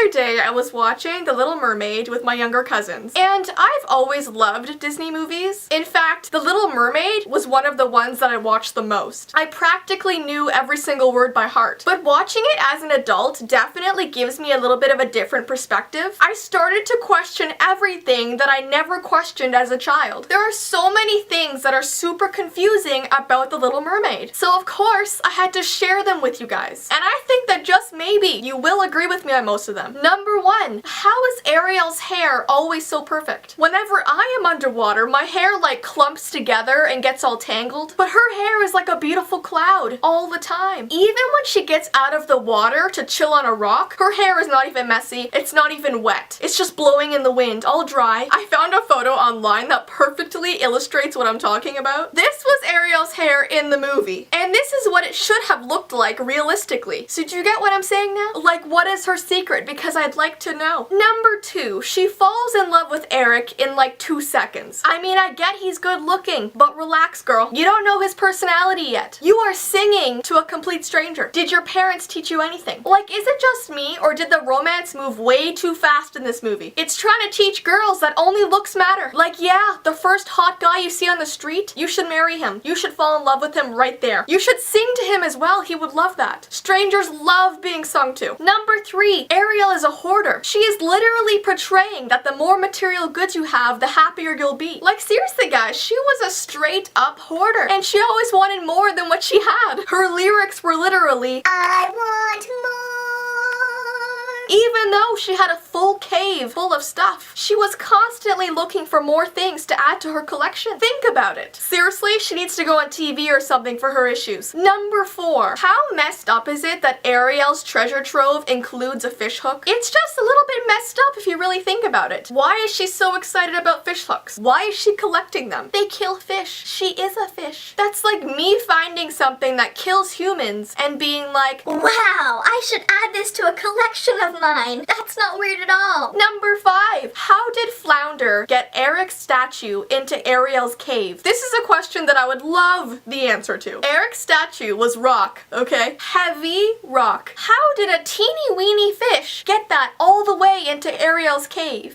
other day I was watching The Little Mermaid with my younger cousins, and I've always loved Disney movies. In fact, The Little Mermaid was one of the ones that I watched the most. I practically knew every single word by heart. But watching it as an adult definitely gives me a little bit of a different perspective. I started to question everything that I never questioned as a child. There are so many things that are super confusing about The Little Mermaid. So of course, I had to share them with you guys. And I think that just maybe you will agree with me on most of them. Number 1, how is Ariel's hair always so perfect? Whenever I am underwater, my hair like clumps together and gets all tangled, but her hair is like a beautiful cloud all the time. Even when she gets out of the water to chill on a rock, her hair is not even messy, it's not even wet. It's just blowing in the wind, all dry. I found a photo online that perfectly illustrates what I'm talking about. This was Ariel's hair in the movie, and this is what it should have looked like realistically. So do you get what I'm saying now? Like, what is her secret? Because I'd like to know. Number 2, she falls in love with Eric in like 2 seconds. I mean, I get he's good looking, but relax, girl. You don't know his personality yet. You are singing to a complete stranger. Did your parents teach you anything? Like, is it just me, or did the romance move way too fast in this movie? It's trying to teach girls that only looks matter. Like, yeah, the first hot guy you see on the street, you should marry him. You should fall in love with him right there. You should sing to him as well. He would love that. Strangers love being sung to. Number 3, Ariel is a hoarder. She is literally portraying that the more material goods you have, the happier you'll be. Like, seriously guys, she was a straight up hoarder, and she always wanted more than what she had. Her lyrics were literally, I want more. Even though she had a full cave full of stuff, she was constantly looking for more things to add to her collection. Think about it. Seriously, she needs to go on TV or something for her issues. Number 4, how messed up is it that Ariel's treasure trove includes a fish hook? It's just a little bit messed up if you really think about it. Why is she so excited about fish hooks? Why is she collecting them? They kill fish. She is a fish. That's like me finding something that kills humans and being like, wow, I should add this to a collection of mine. That's not weird at all. Number 5, how did Flounder get Eric's statue into Ariel's cave? This is a question that I would love the answer to. Eric's statue was rock, okay? Heavy rock. How did a teeny weeny fish get that all the way into Ariel's cave?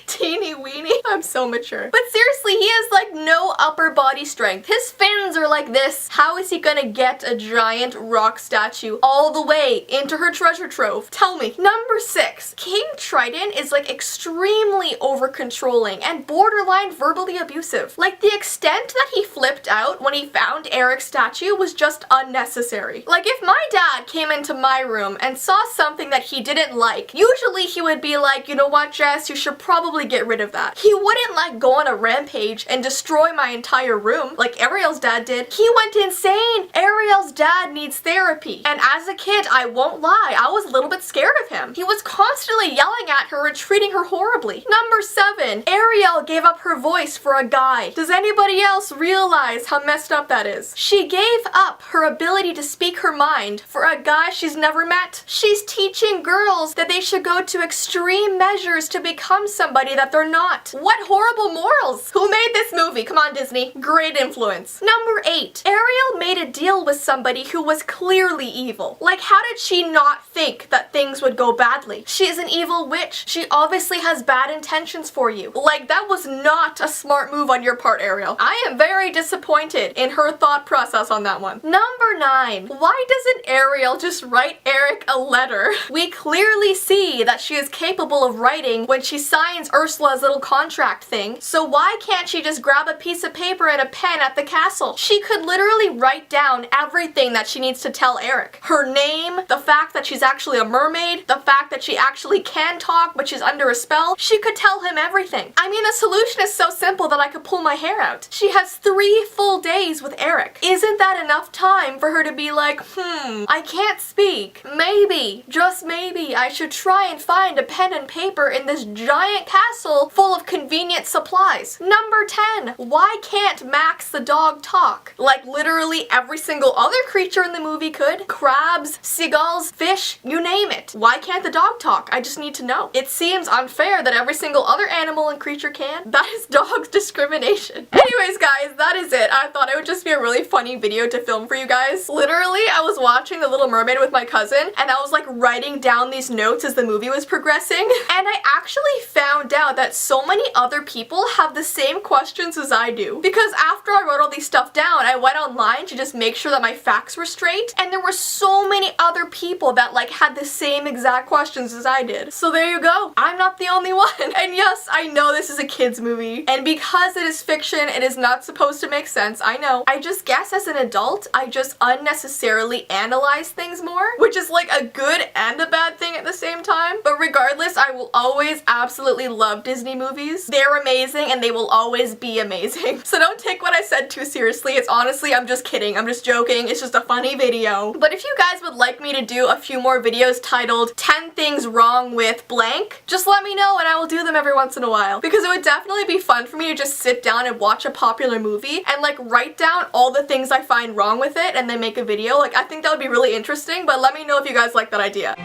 Teeny weeny? I'm so mature. But seriously, he has like no upper body strength. His fins are like this. How is he gonna get a giant rock statue all the way into her treasure trove? Tell me. Number 6, King Triton is like extremely over controlling and borderline verbally abusive. Like, the extent that he flipped out when he found Eric's statue was just unnecessary. Like, if my dad came into my room and saw something that he didn't like, usually he would be like, you know what, Jess, you should probably get rid of that. He wouldn't like go on a rampage and destroy my entire room like Ariel's dad did. He went insane. Ariel's dad needs therapy. And as a kid, I won't lie, I was a little bit scared of him. He was constantly yelling at her and treating her horribly. Number 7, Ariel gave up her voice for a guy. Does anybody else realize how messed up that is? She gave up her ability to speak her mind for a guy she's never met. She's teaching girls that they should go to extreme measures to become somebody that they're not. What horrible morals! Who made this movie? Come on, Disney. Great influence. Number 8, Ariel made a deal with somebody who was clearly evil. Like, how did she not think that things would go badly? She is an evil witch. She obviously has bad intentions for you. Like, that was not a smart move on your part, Ariel. I am very disappointed in her thought process on that one. Number 9, why doesn't Ariel just write Eric a letter? We clearly see that she is capable of writing when she signs Ursula's little contract thing, so why can't she just grab a piece of paper and a pen at the castle? She could literally write down everything that she needs to tell Eric. Her name, the fact that she's actually a mermaid, the fact that she actually can talk but she's under a spell. She could tell him everything. I mean, the solution is so simple that I could pull my hair out. She has 3 full days with Eric. Isn't that enough time for her to be like, I can't speak. Maybe, just maybe, I should try and find a pen and paper in this giant castle full of convenient supplies. Number 10, why can't Max the dog talk? Like, literally every single other creature in the movie could. Crabs, seagulls, fish, you name it. Why can't the dog talk? I just need to know. It seems unfair that every single other animal and creature can. That is dog discrimination. Anyways, guys, that is it. I thought it would just be a really funny video to film for you guys. Literally, I was was watching The Little Mermaid with my cousin, and I was like writing down these notes as the movie was progressing, and I actually found out that so many other people have the same questions as I do. Because after I wrote all these stuff down, I went online to just make sure that my facts were straight, and there were so many other people that like had the same exact questions as I did. So there you go. I'm not the only one. And yes, I know this is a kid's movie, and because it is fiction, it is not supposed to make sense. I know. I just guess as an adult, I just unnecessarily analyze things more, which is like a good and a bad thing at the same time. But regardless, I will always absolutely love Disney movies. They're amazing and they will always be amazing. So don't take what I said too seriously. It's honestly, I'm just kidding. I'm just joking. It's just a funny video. But if you guys would like me to do a few more videos titled 10 things wrong with blank, just let me know and I will do them every once in a while. Because it would definitely be fun for me to just sit down and watch a popular movie and like write down all the things I find wrong with it and then make a video. Like, I think that would be really interesting, but let me know if you guys like that idea.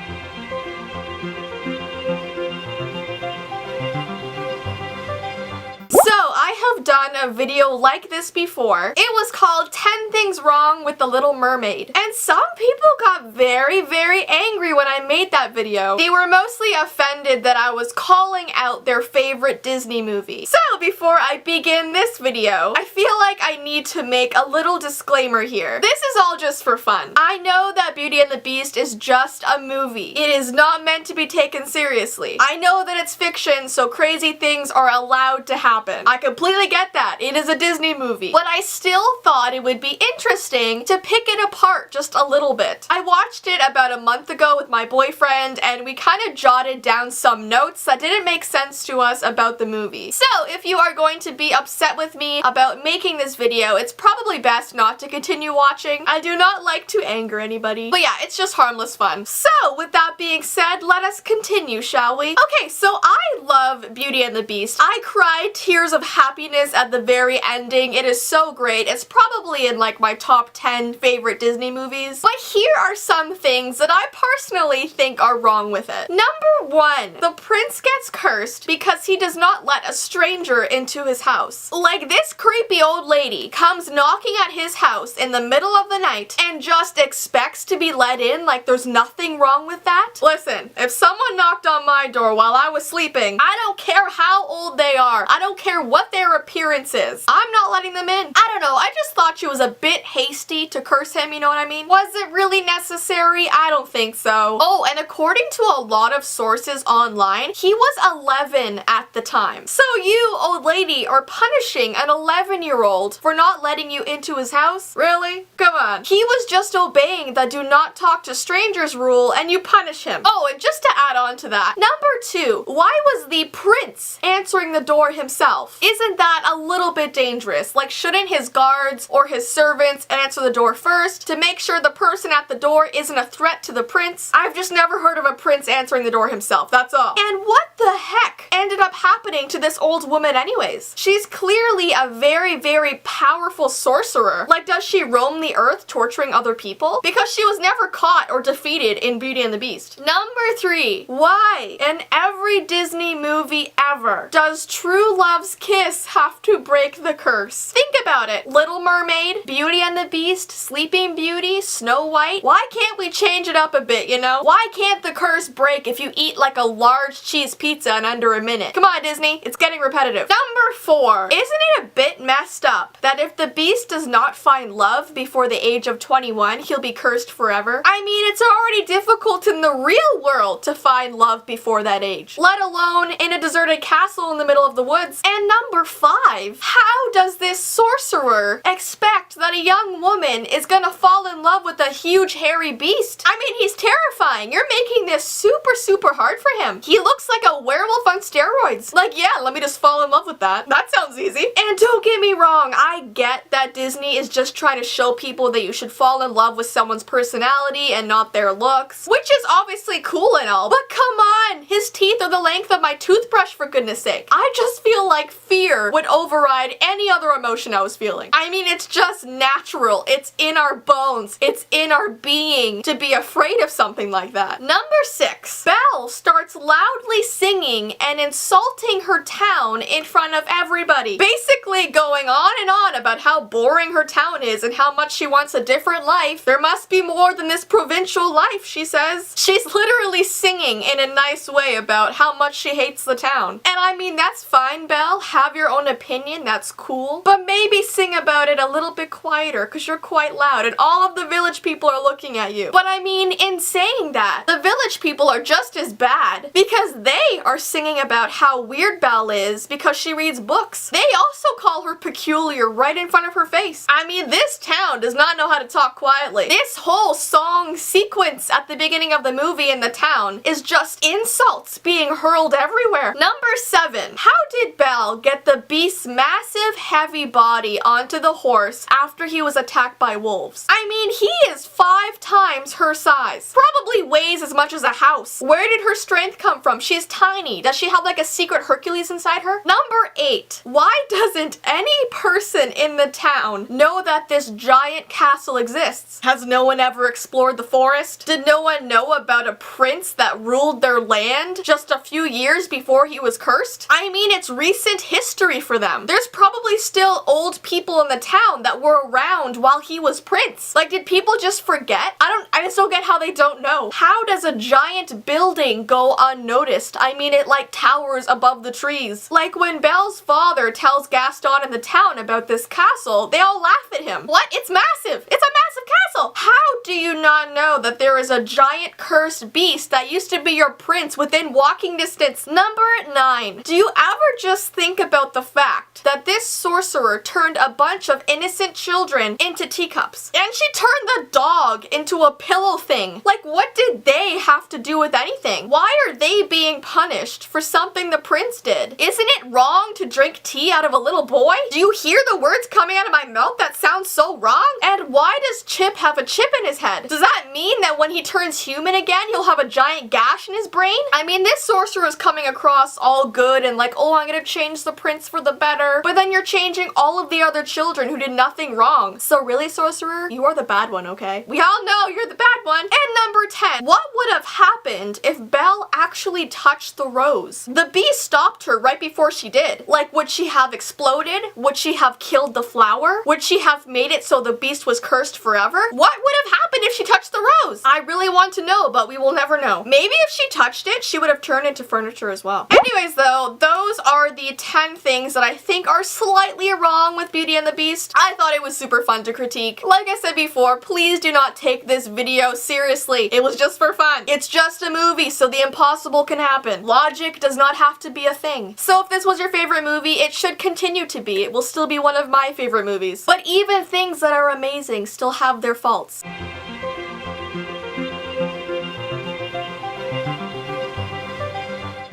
So, I have done a video like this before. It was called 10 Things Wrong with the Little Mermaid. And some people got very, very angry when I made that video. They were mostly offended that I was calling out their favorite Disney movie. So, before I begin this video, I feel like I need to make a little disclaimer here. This is all just for fun. I know that Beauty and the Beast is just a movie. It is not meant to be taken seriously. I know that it's fiction, so crazy things are allowed to happen. I completely get that. It is a Disney movie. But I still thought it would be interesting to pick it apart just a little bit. I watched it about a month ago with my boyfriend, and we kind of jotted down some notes that didn't make sense to us about the movie. So if you are going to be upset with me about making this video, it's probably best not to continue watching. I do not like to anger anybody. But yeah, it's just harmless fun. So with that being said, let us continue, shall we? Okay, so I love Beauty and the Beast. I cried tears of happiness at the very ending. It is so great. It's probably in like my top 10 favorite Disney movies. But here are some things that I personally think are wrong with it. Number 1, the prince gets cursed because he does not let a stranger into his house. Like, this creepy old lady comes knocking at his house in the middle of the night and just expects to be let in like there's nothing wrong with that. Listen, if someone knocked on my door while I was sleeping, I don't care how old they are. I don't care what their appearance is. I'm not letting them in. I don't know, I just thought she was a bit hasty to curse him, you know what I mean? Was it really necessary? I don't think so. Oh, and according to a lot of sources online, he was 11 at the time. So you, old lady, are punishing an 11-year-old for not letting you into his house? Really? Come on. He was just obeying the do not talk to strangers rule and you punish him. Oh, and just to add on to that, number 2, why was the prince answering the door himself? Isn't that a little bit dangerous? Like, shouldn't his guards or his servants answer the door first to make sure the person at the door isn't a threat to the prince? I've just never heard of a prince answering the door himself, that's all. And what the heck ended up happening to this old woman anyways? She's clearly a very, very powerful sorcerer. Like, does she roam the earth torturing other people? Because she was never caught or defeated in Beauty and the Beast. Number 3, why in every Disney movie ever does true love's kiss have to break the curse? Think about it. Little Mermaid, Beauty and the Beast, Sleeping Beauty, Snow White. Why can't we change it up a bit, you know? Why can't the curse break if you eat like a large cheese pizza in under a minute? Come on, Disney. It's getting repetitive. Number 4, isn't it a bit messed up that if the Beast does not find love before the age of 21, he'll be cursed forever? I mean, it's already difficult in the real world to find love before that age, let alone in a deserted castle in the middle of the woods. And number 5, how does this sorcerer expect that a young woman is gonna fall in love with a huge hairy beast? I mean, he's terrifying. You're making this super, super hard for him. He looks like a werewolf on steroids. Like, yeah, let me just fall in love with that. That sounds easy. And don't get me wrong, I get that Disney is just trying to show people that you should fall in love with someone's personality and not their looks, which is obviously cool and all, but come on, his teeth are the length of my toothbrush, for goodness sake. I just feel like fear fear would override any other emotion I was feeling. I mean, it's just natural. It's in our bones. It's in our being to be afraid of something like that. Number 6. Belle starts loudly singing and insulting her town in front of everybody. Basically going on and on about how boring her town is and how much she wants a different life. There must be more than this provincial life, she says. She's literally singing in a nice way about how much she hates the town. And I mean, that's fine, Belle. Have your own opinion, that's cool. But maybe sing about it a little bit quieter, because you're quite loud and all of the village people are looking at you. But I mean, in saying that, the village people are just as bad because they are singing about how weird Belle is because she reads books. They also call her peculiar right in front of her face. I mean, this town does not know how to talk quietly. This whole song sequence at the beginning of the movie in the town is just insults being hurled everywhere. Number 7. How did Belle get the beast's massive, heavy body onto the horse after he was attacked by wolves? I mean, he is 5 times her size. Probably weighs as much as a house. Where did her strength come from? She's tiny. Does she have like a secret Hercules inside her? Number 8. Why doesn't any person in the town know that this giant castle exists? Has no one ever explored the forest? Did no one know about a prince that ruled their land just a few years before he was cursed? I mean, it's recent history for them. There's probably still old people in the town that were around while he was prince. Like, did people just forget? I just don't get how they don't know. How does a giant building go unnoticed? I mean, it like towers above the trees. Like when Belle's father tells Gaston in the town about this castle, they all laugh at him. What? It's massive. It's a massive castle. How do you not know that there is a giant cursed beast that used to be your prince within walking distance? Number 9. Do you ever just think about the fact that this sorcerer turned a bunch of innocent children into teacups? And she turned the dog into a pillow thing. Like, what did they have to do with anything? Why are they being punished for something the prince did? Isn't it wrong to drink tea out of a little boy? Do you hear the words coming out of my mouth? That sounds so wrong. And why does Chip have a chip in his head? Does that mean that when he turns human again, he'll have a giant gash in his brain? I mean, this sorcerer is coming across all good and like, oh, I'm gonna change the prince for the better. But then you're changing all of the other children who did nothing wrong. So really, sorcerer, you are the bad one, okay? We all know you're the bad one. And number 10, what would have happened if Belle actually touched the rose? The bee stopped her right before she did. Like, would she have exploded? Would she have killed the flower? Would she have made it so the beast was cursed forever? What would have happened if she touched the rose? I really want to know, but we will never know. Maybe if she touched it, she would have turned into furniture as well. Anyways though, those are the 10 things that I think are slightly wrong with Beauty and the Beast. I thought it was super fun to critique. Like I said before, please do not take this video seriously. It was just for fun. It's just a movie, so the impossible can happen. Logic does not have to be a thing. So if this was your favorite movie, it should continue to be. It will still be one of my favorite movies. But even things that are amazing still have their faults.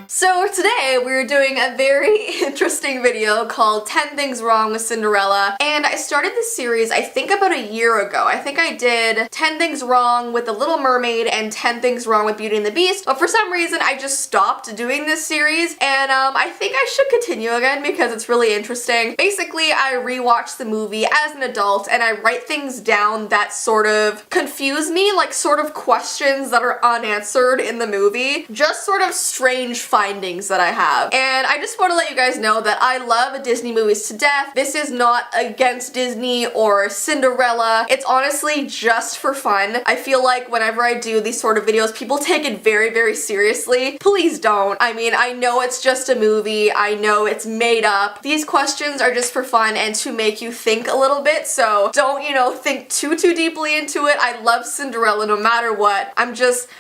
So today we're doing a very interesting video called 10 Things Wrong with Cinderella, and I started this series I think about a year ago. I think I did 10 Things Wrong with The Little Mermaid and 10 Things Wrong with Beauty and the Beast, but for some reason I just stopped doing this series, and I think I should continue again because it's really interesting. Basically, I rewatched the movie as an adult and I write things down that sort of confuse me, like sort of questions that are unanswered in the movie. Just sort of strange findings that I have. And I just want to let you guys know that I love Disney movies to death. This is not against Disney or Cinderella. It's honestly just for fun. I feel like whenever I do these sort of videos, people take it very, very seriously. Please don't. I mean, I know it's just a movie. I know it's made up. These questions are just for fun and to make you think a little bit, so don't, you know, think too deeply into it. I love Cinderella no matter what.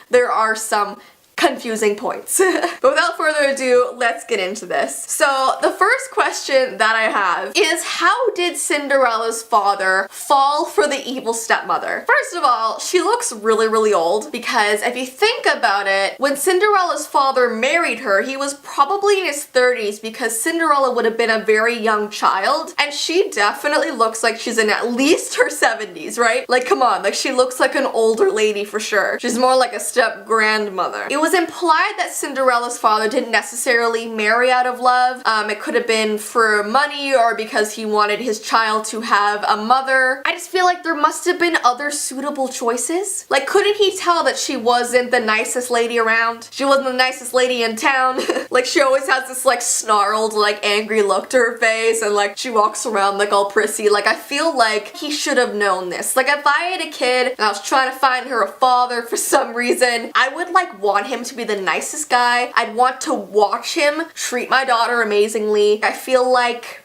There are some confusing points. But without further ado, let's get into this. So the first question that I have is, how did Cinderella's father fall for the evil stepmother? First of all, she looks really, really old, because if you think about it, when Cinderella's father married her, he was probably in his 30s, because Cinderella would have been a very young child, and she definitely looks like she's in at least her 70s, right? Like, come on, like she looks like an older lady for sure. She's more like a step grandmother. It was implied that Cinderella's father didn't necessarily marry out of love. It could have been for money or because he wanted his child to have a mother. I just feel like there must have been other suitable choices. Like, couldn't he tell that she wasn't the nicest lady around? She wasn't the nicest lady in town. Like, she always has this like snarled, like angry look to her face, and like she walks around like all prissy. Like, I feel like he should have known this. Like, if I had a kid and I was trying to find her a father for some reason, I would like want him to be the nicest guy. I'd want to watch him treat my daughter amazingly. I feel like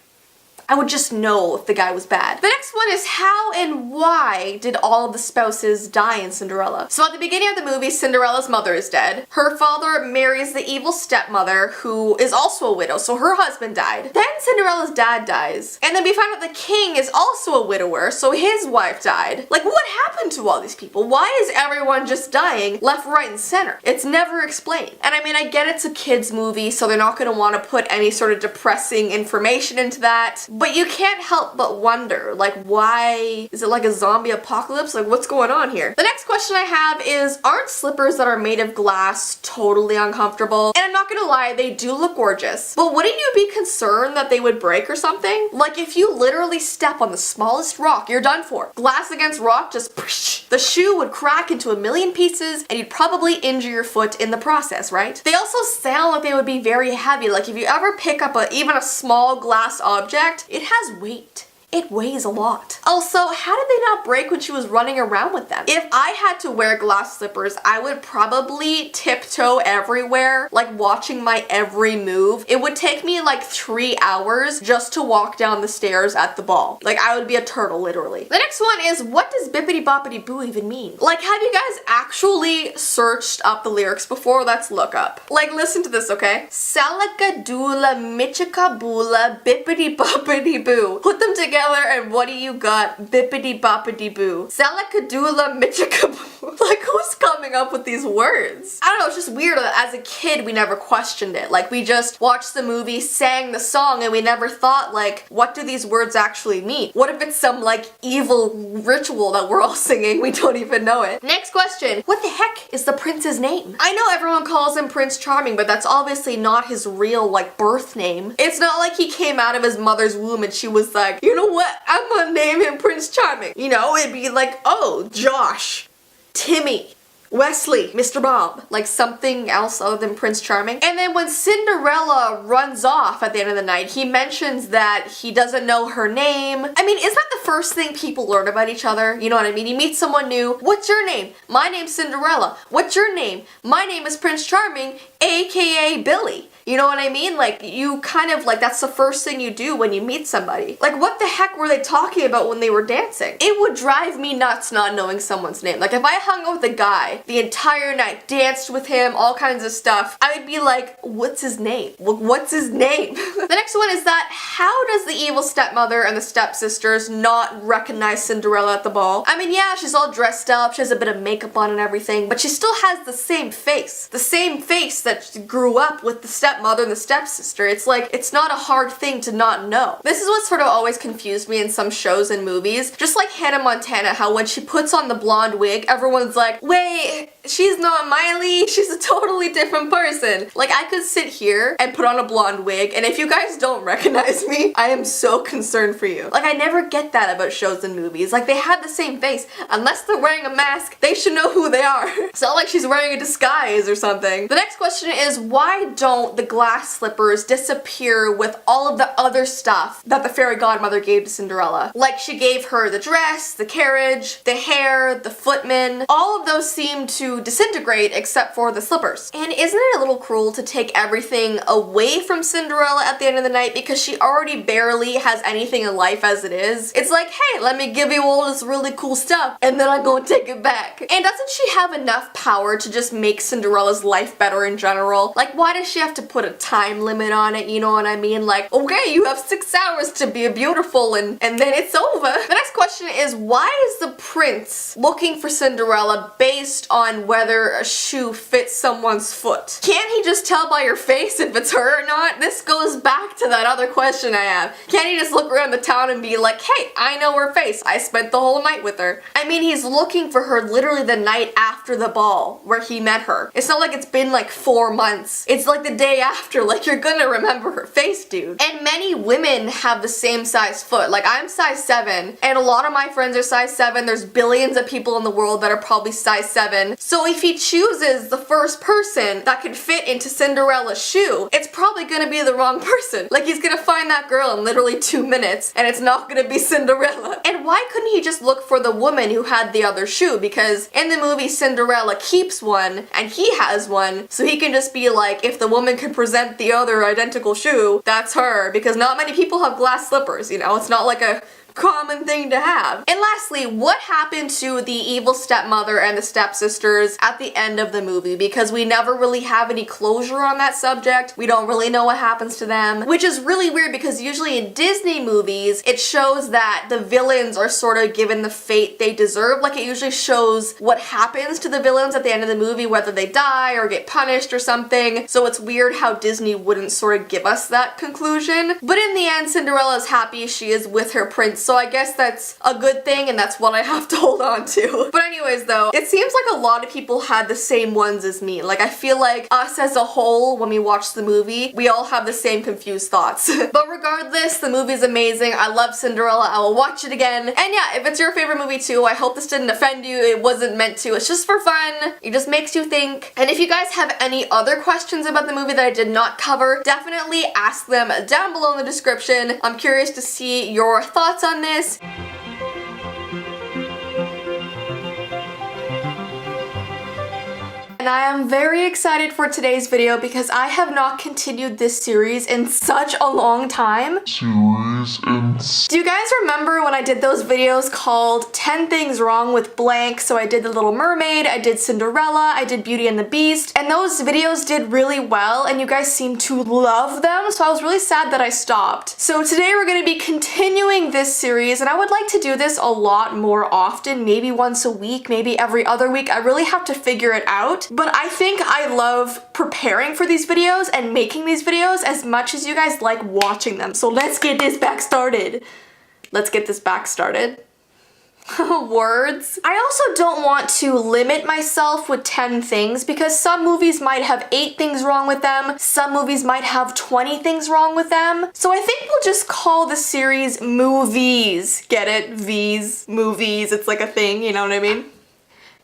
I would just know if the guy was bad. The next one is how and why did all of the spouses die in Cinderella? So at the beginning of the movie, Cinderella's mother is dead. Her father marries the evil stepmother who is also a widow, so her husband died. Then Cinderella's dad dies. And then we find out the king is also a widower, so his wife died. Like, what happened to all these people? Why is everyone just dying left, right, and center? It's never explained. And I mean, I get it's a kid's movie, so they're not gonna want to put any sort of depressing information into that. But you can't help but wonder, like, why? Is it like a zombie apocalypse? Like, what's going on here? The next question I have is, aren't slippers that are made of glass totally uncomfortable? And I'm not gonna lie, they do look gorgeous. But wouldn't you be concerned that they would break or something? Like, if you literally step on the smallest rock, you're done for. Glass against rock, just psh, the shoe would crack into a million pieces and you'd probably injure your foot in the process, right? They also sound like they would be very heavy. Like, if you ever pick up even a small glass object, it has weight. It weighs a lot. Also, how did they not break when she was running around with them? If I had to wear glass slippers, I would probably tiptoe everywhere, like watching my every move. It would take me like 3 hours just to walk down the stairs at the ball. Like, I would be a turtle, literally. The next one is, what does bippity boppity boo even mean? Like, have you guys actually searched up the lyrics before? Let's look up. Like, listen to this, okay? Salakadoola michikaboola bippity boppity boo. Put them together and what do you got? Bippity boppity boo. Salakadoola michikaboo. Like, who's coming up with these words? I don't know, it's just weird that as a kid we never questioned it. Like, we just watched the movie, sang the song, and we never thought, like, what do these words actually mean? What if it's some like evil ritual that we're all singing? We don't even know it. Next question. What the heck is the prince's name? I know everyone calls him Prince Charming, but that's obviously not his real like birth name. It's not like he came out of his mother's womb and she was like, you know what? I'm gonna name him Prince Charming. You know, it'd be like, oh, Josh, Timmy, Wesley, Mr. Bob, like something else other than Prince Charming. And then when Cinderella runs off at the end of the night, he mentions that he doesn't know her name. I mean, isn't that the first thing people learn about each other? You know what I mean? You meet someone new. What's your name? My name's Cinderella. What's your name? My name is Prince Charming, aka Billy. You know what I mean? Like, you kind of, like, that's the first thing you do when you meet somebody. Like, what the heck were they talking about when they were dancing? It would drive me nuts not knowing someone's name. Like, if I hung out with a guy the entire night, danced with him, all kinds of stuff, I would be like, what's his name? What's his name? The next one is that, how does the evil stepmother and the stepsisters not recognize Cinderella at the ball? I mean, yeah, she's all dressed up, she has a bit of makeup on and everything, but she still has the same face. The same face that grew up with the stepmother and the stepsister. It's like, it's not a hard thing to not know. This is what sort of always confused me in some shows and movies. Just like Hannah Montana, how when she puts on the blonde wig, everyone's like, wait, she's not Miley, she's a totally different person. Like, I could sit here and put on a blonde wig, and if you guys don't recognize me, I am so concerned for you. Like, I never get that about shows and movies. Like, they have the same face. Unless they're wearing a mask, they should know who they are. It's not like she's wearing a disguise or something. The next question is, why don't the glass slippers disappear with all of the other stuff that the fairy godmother gave to Cinderella? Like, she gave her the dress, the carriage, the hair, the footman. All of those seem to disintegrate except for the slippers. And isn't it a little cruel to take everything away from Cinderella at the end of the night because she already barely has anything in life as it is? It's like, hey, let me give you all this really cool stuff and then I'm gonna take it back. And doesn't she have enough power to just make Cinderella's life better in general? Like, why does she have to put a time limit on it, you know what I mean? Like, okay, you have 6 hours to be beautiful and then it's over. The next question is, why is the prince looking for Cinderella based on whether a shoe fits someone's foot? Can't he just tell by your face if it's her or not? This goes back to that other question I have. Can't he just look around the town and be like, hey, I know her face. I spent the whole night with her. I mean, he's looking for her literally the night after the ball where he met her. It's not like it's been like 4 months. It's like the day after. Like, you're gonna remember her face, dude. And many women have the same size foot. Like, I'm size 7 and a lot of my friends are size 7. There's billions of people in the world that are probably size 7. So if he chooses the first person that can fit into Cinderella's shoe, it's probably gonna be the wrong person. Like, he's gonna find that girl in literally 2 minutes and it's not gonna be Cinderella. And why couldn't he just look for the woman who had the other shoe? Because in the movie, Cinderella keeps one and he has one, so he can just be like, if the woman can present the other identical shoe, that's her. Because not many people have glass slippers, you know? It's not like a common thing to have. And lastly, what happened to the evil stepmother and the stepsisters at the end of the movie? Because we never really have any closure on that subject. We don't really know what happens to them, which is really weird because usually in Disney movies, it shows that the villains are sort of given the fate they deserve. Like, it usually shows what happens to the villains at the end of the movie, whether they die or get punished or something. So it's weird how Disney wouldn't sort of give us that conclusion. But in the end, Cinderella is happy. She is with her prince. So I guess that's a good thing and that's what I have to hold on to. But anyways though, it seems like a lot of people had the same ones as me. Like, I feel like us as a whole, when we watch the movie, we all have the same confused thoughts. But regardless, the movie's amazing. I love Cinderella. I will watch it again. And yeah, if it's your favorite movie too, I hope this didn't offend you. It wasn't meant to. It's just for fun. It just makes you think. And if you guys have any other questions about the movie that I did not cover, definitely ask them down below in the description. I'm curious to see your thoughts on this. And I am very excited for today's video because I have not continued this series in such a long time. Do you guys remember when I did those videos called 10 Things Wrong with Blank? So I did The Little Mermaid, I did Cinderella, I did Beauty and the Beast, and those videos did really well and you guys seemed to love them, so I was really sad that I stopped. So today we're going to be continuing this series and I would like to do this a lot more often, maybe once a week, maybe every other week. I really have to figure it out. But I think I love preparing for these videos and making these videos as much as you guys like watching them. So let's get this back started. Let's get this back started. Words. I also don't want to limit myself with 10 things because some movies might have 8 things wrong with them, some movies might have 20 things wrong with them. So I think we'll just call the series Movies. Get it? V's. Movies. It's like a thing, you know what I mean?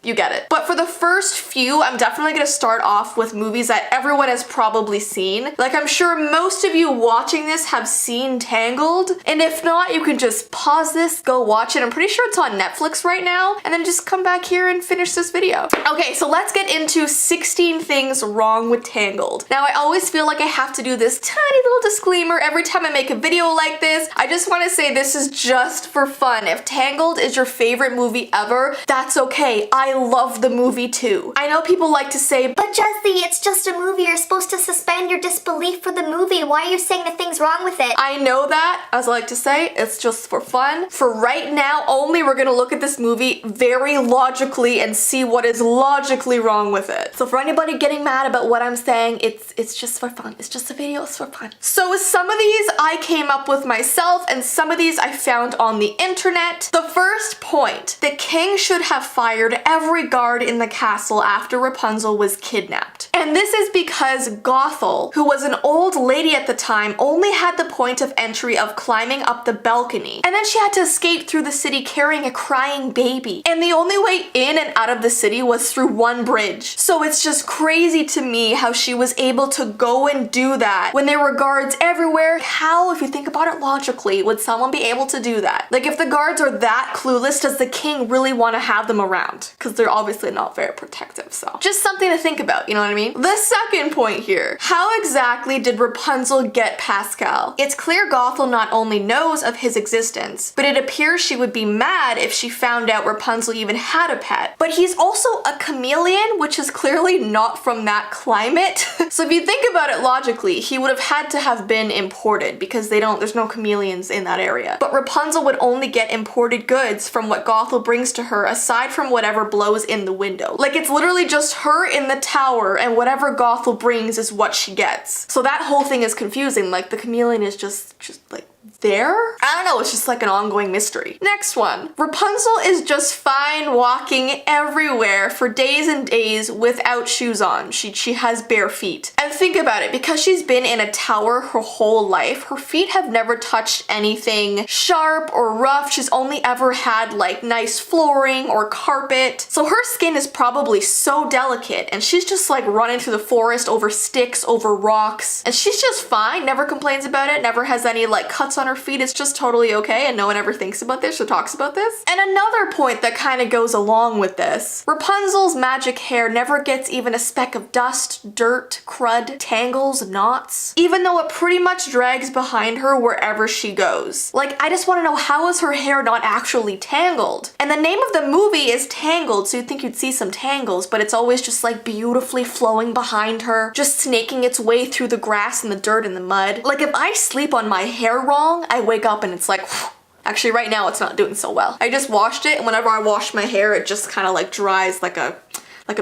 You get it. But for the first few, I'm definitely gonna start off with movies that everyone has probably seen. Like, I'm sure most of you watching this have seen Tangled, and if not, you can just pause this, go watch it. I'm pretty sure it's on Netflix right now, and then just come back here and finish this video. Okay, so let's get into 16 things wrong with Tangled. Now, I always feel like I have to do this tiny little disclaimer every time I make a video like this. I just want to say this is just for fun. If Tangled is your favorite movie ever, that's okay. I love the movie too. I know people like to say, but Jessii, it's just a movie. You're supposed to suspend your disbelief for the movie. Why are you saying the thing's wrong with it? I know that. As I like to say, it's just for fun. For right now only, we're gonna look at this movie very logically and see what is logically wrong with it. So for anybody getting mad about what I'm saying, it's just for fun. It's just a video, it's for fun. So some of these I came up with myself and some of these I found on the internet. The first point, the king should have fired every guard in the castle after Rapunzel was kidnapped. And this is because Gothel, who was an old lady at the time, only had the point of entry of climbing up the balcony. And then she had to escape through the city carrying a crying baby. And the only way in and out of the city was through one bridge. So it's just crazy to me how she was able to go and do that when there were guards everywhere. How, if you think about it logically, would someone be able to do that? Like, if the guards are that clueless, does the king really want to have them around? Because they're obviously not very protective, so just something to think about, you know what I mean? me? The second point here. How exactly did Rapunzel get Pascal? It's clear Gothel not only knows of his existence, but it appears she would be mad if she found out Rapunzel even had a pet. But he's also a chameleon, which is clearly not from that climate. So if you think about it logically, he would have had to have been imported because there's no chameleons in that area. But Rapunzel would only get imported goods from what Gothel brings to her, aside from whatever blows in the window. Like, it's literally just her in the tower, and whatever Gothel brings is what she gets. So that whole thing is confusing. Like, the chameleon is just like there? I don't know, it's just like an ongoing mystery. Next one. Rapunzel is just fine walking everywhere for days and days without shoes on. She has bare feet. And think about it, because she's been in a tower her whole life, her feet have never touched anything sharp or rough. She's only ever had like nice flooring or carpet. So her skin is probably so delicate, and she's just like running through the forest over sticks, over rocks, and she's just fine, never complains about it, never has any like cuts on her feet. It's just totally okay, and no one ever thinks about this or talks about this. And another point that kind of goes along with this, Rapunzel's magic hair never gets even a speck of dust, dirt, crud, tangles, knots, even though it pretty much drags behind her wherever she goes. Like, I just want to know, how is her hair not actually tangled? And the name of the movie is Tangled, so you'd think you'd see some tangles, but it's always just like beautifully flowing behind her, just snaking its way through the grass and the dirt and the mud. Like, if I sleep on my hair wrong, I wake up and it's like, whew. Actually right now it's not doing so well. I just washed it, and whenever I wash my hair, it just kind of like dries like a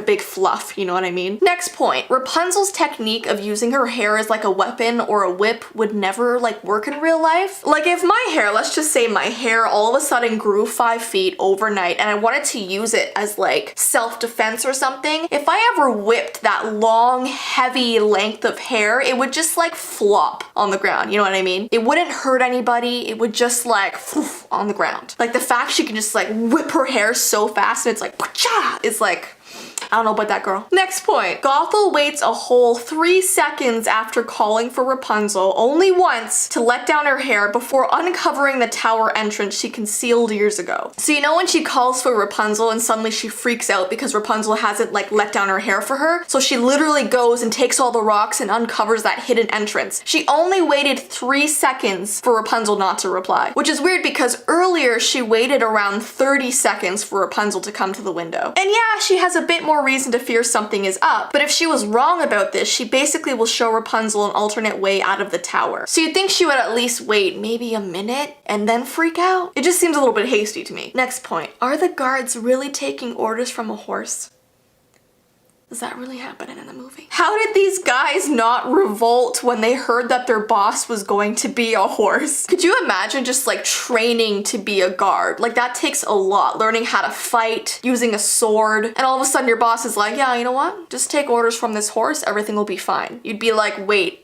big fluff, you know what I mean? Next point, Rapunzel's technique of using her hair as like a weapon or a whip would never like work in real life. Like, if my hair, let's just say my hair all of a sudden grew 5 feet overnight and I wanted to use it as like self-defense or something, if I ever whipped that long, heavy length of hair, it would just like flop on the ground, you know what I mean? It wouldn't hurt anybody, it would just like poof, on the ground. Like, the fact she can just like whip her hair so fast and it's like, cha, is like, I don't know about that girl. Next point. Gothel waits a whole 3 seconds after calling for Rapunzel, only once, to let down her hair before uncovering the tower entrance she concealed years ago. So you know when she calls for Rapunzel and suddenly she freaks out because Rapunzel hasn't like let down her hair for her? So she literally goes and takes all the rocks and uncovers that hidden entrance. She only waited 3 seconds for Rapunzel not to reply, which is weird because earlier she waited around 30 seconds for Rapunzel to come to the window. And yeah, she has a bit more reason to fear something is up, but if she was wrong about this, she basically will show Rapunzel an alternate way out of the tower. So you'd think she would at least wait maybe a minute and then freak out? It just seems a little bit hasty to me. Next point. Are the guards really taking orders from a horse? Is that really happening in the movie? How did these guys not revolt when they heard that their boss was going to be a horse? Could you imagine just like training to be a guard? Like, that takes a lot. Learning how to fight, using a sword, and all of a sudden your boss is like, yeah, you know what? Just take orders from this horse, everything will be fine. You'd be like, wait,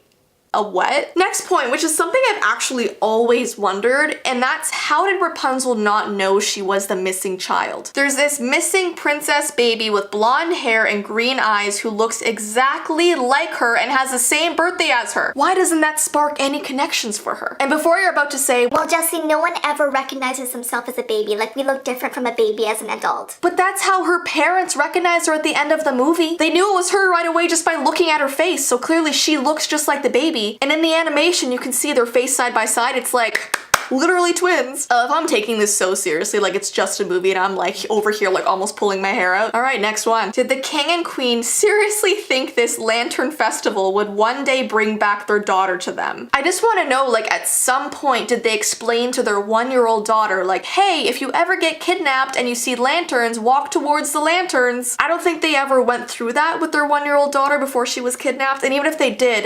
a what? Next point, which is something I've actually always wondered, and that's, how did Rapunzel not know she was the missing child? There's this missing princess baby with blonde hair and green eyes who looks exactly like her and has the same birthday as her. Why doesn't that spark any connections for her? And before you're about to say, well, Jessii, no one ever recognizes himself as a baby. Like, we look different from a baby as an adult. But that's how her parents recognized her at the end of the movie. They knew it was her right away just by looking at her face, so clearly she looks just like the baby. And in the animation, you can see their face side by side. It's like literally twins. If I'm taking this so seriously, like it's just a movie and I'm like over here like almost pulling my hair out. All right, next one. Did the king and queen seriously think this lantern festival would one day bring back their daughter to them? I just want to know, like, at some point did they explain to their 1-year-old daughter, like, hey, if you ever get kidnapped and you see lanterns, walk towards the lanterns? I don't think they ever went through that with their 1-year-old daughter before she was kidnapped. And even if they did,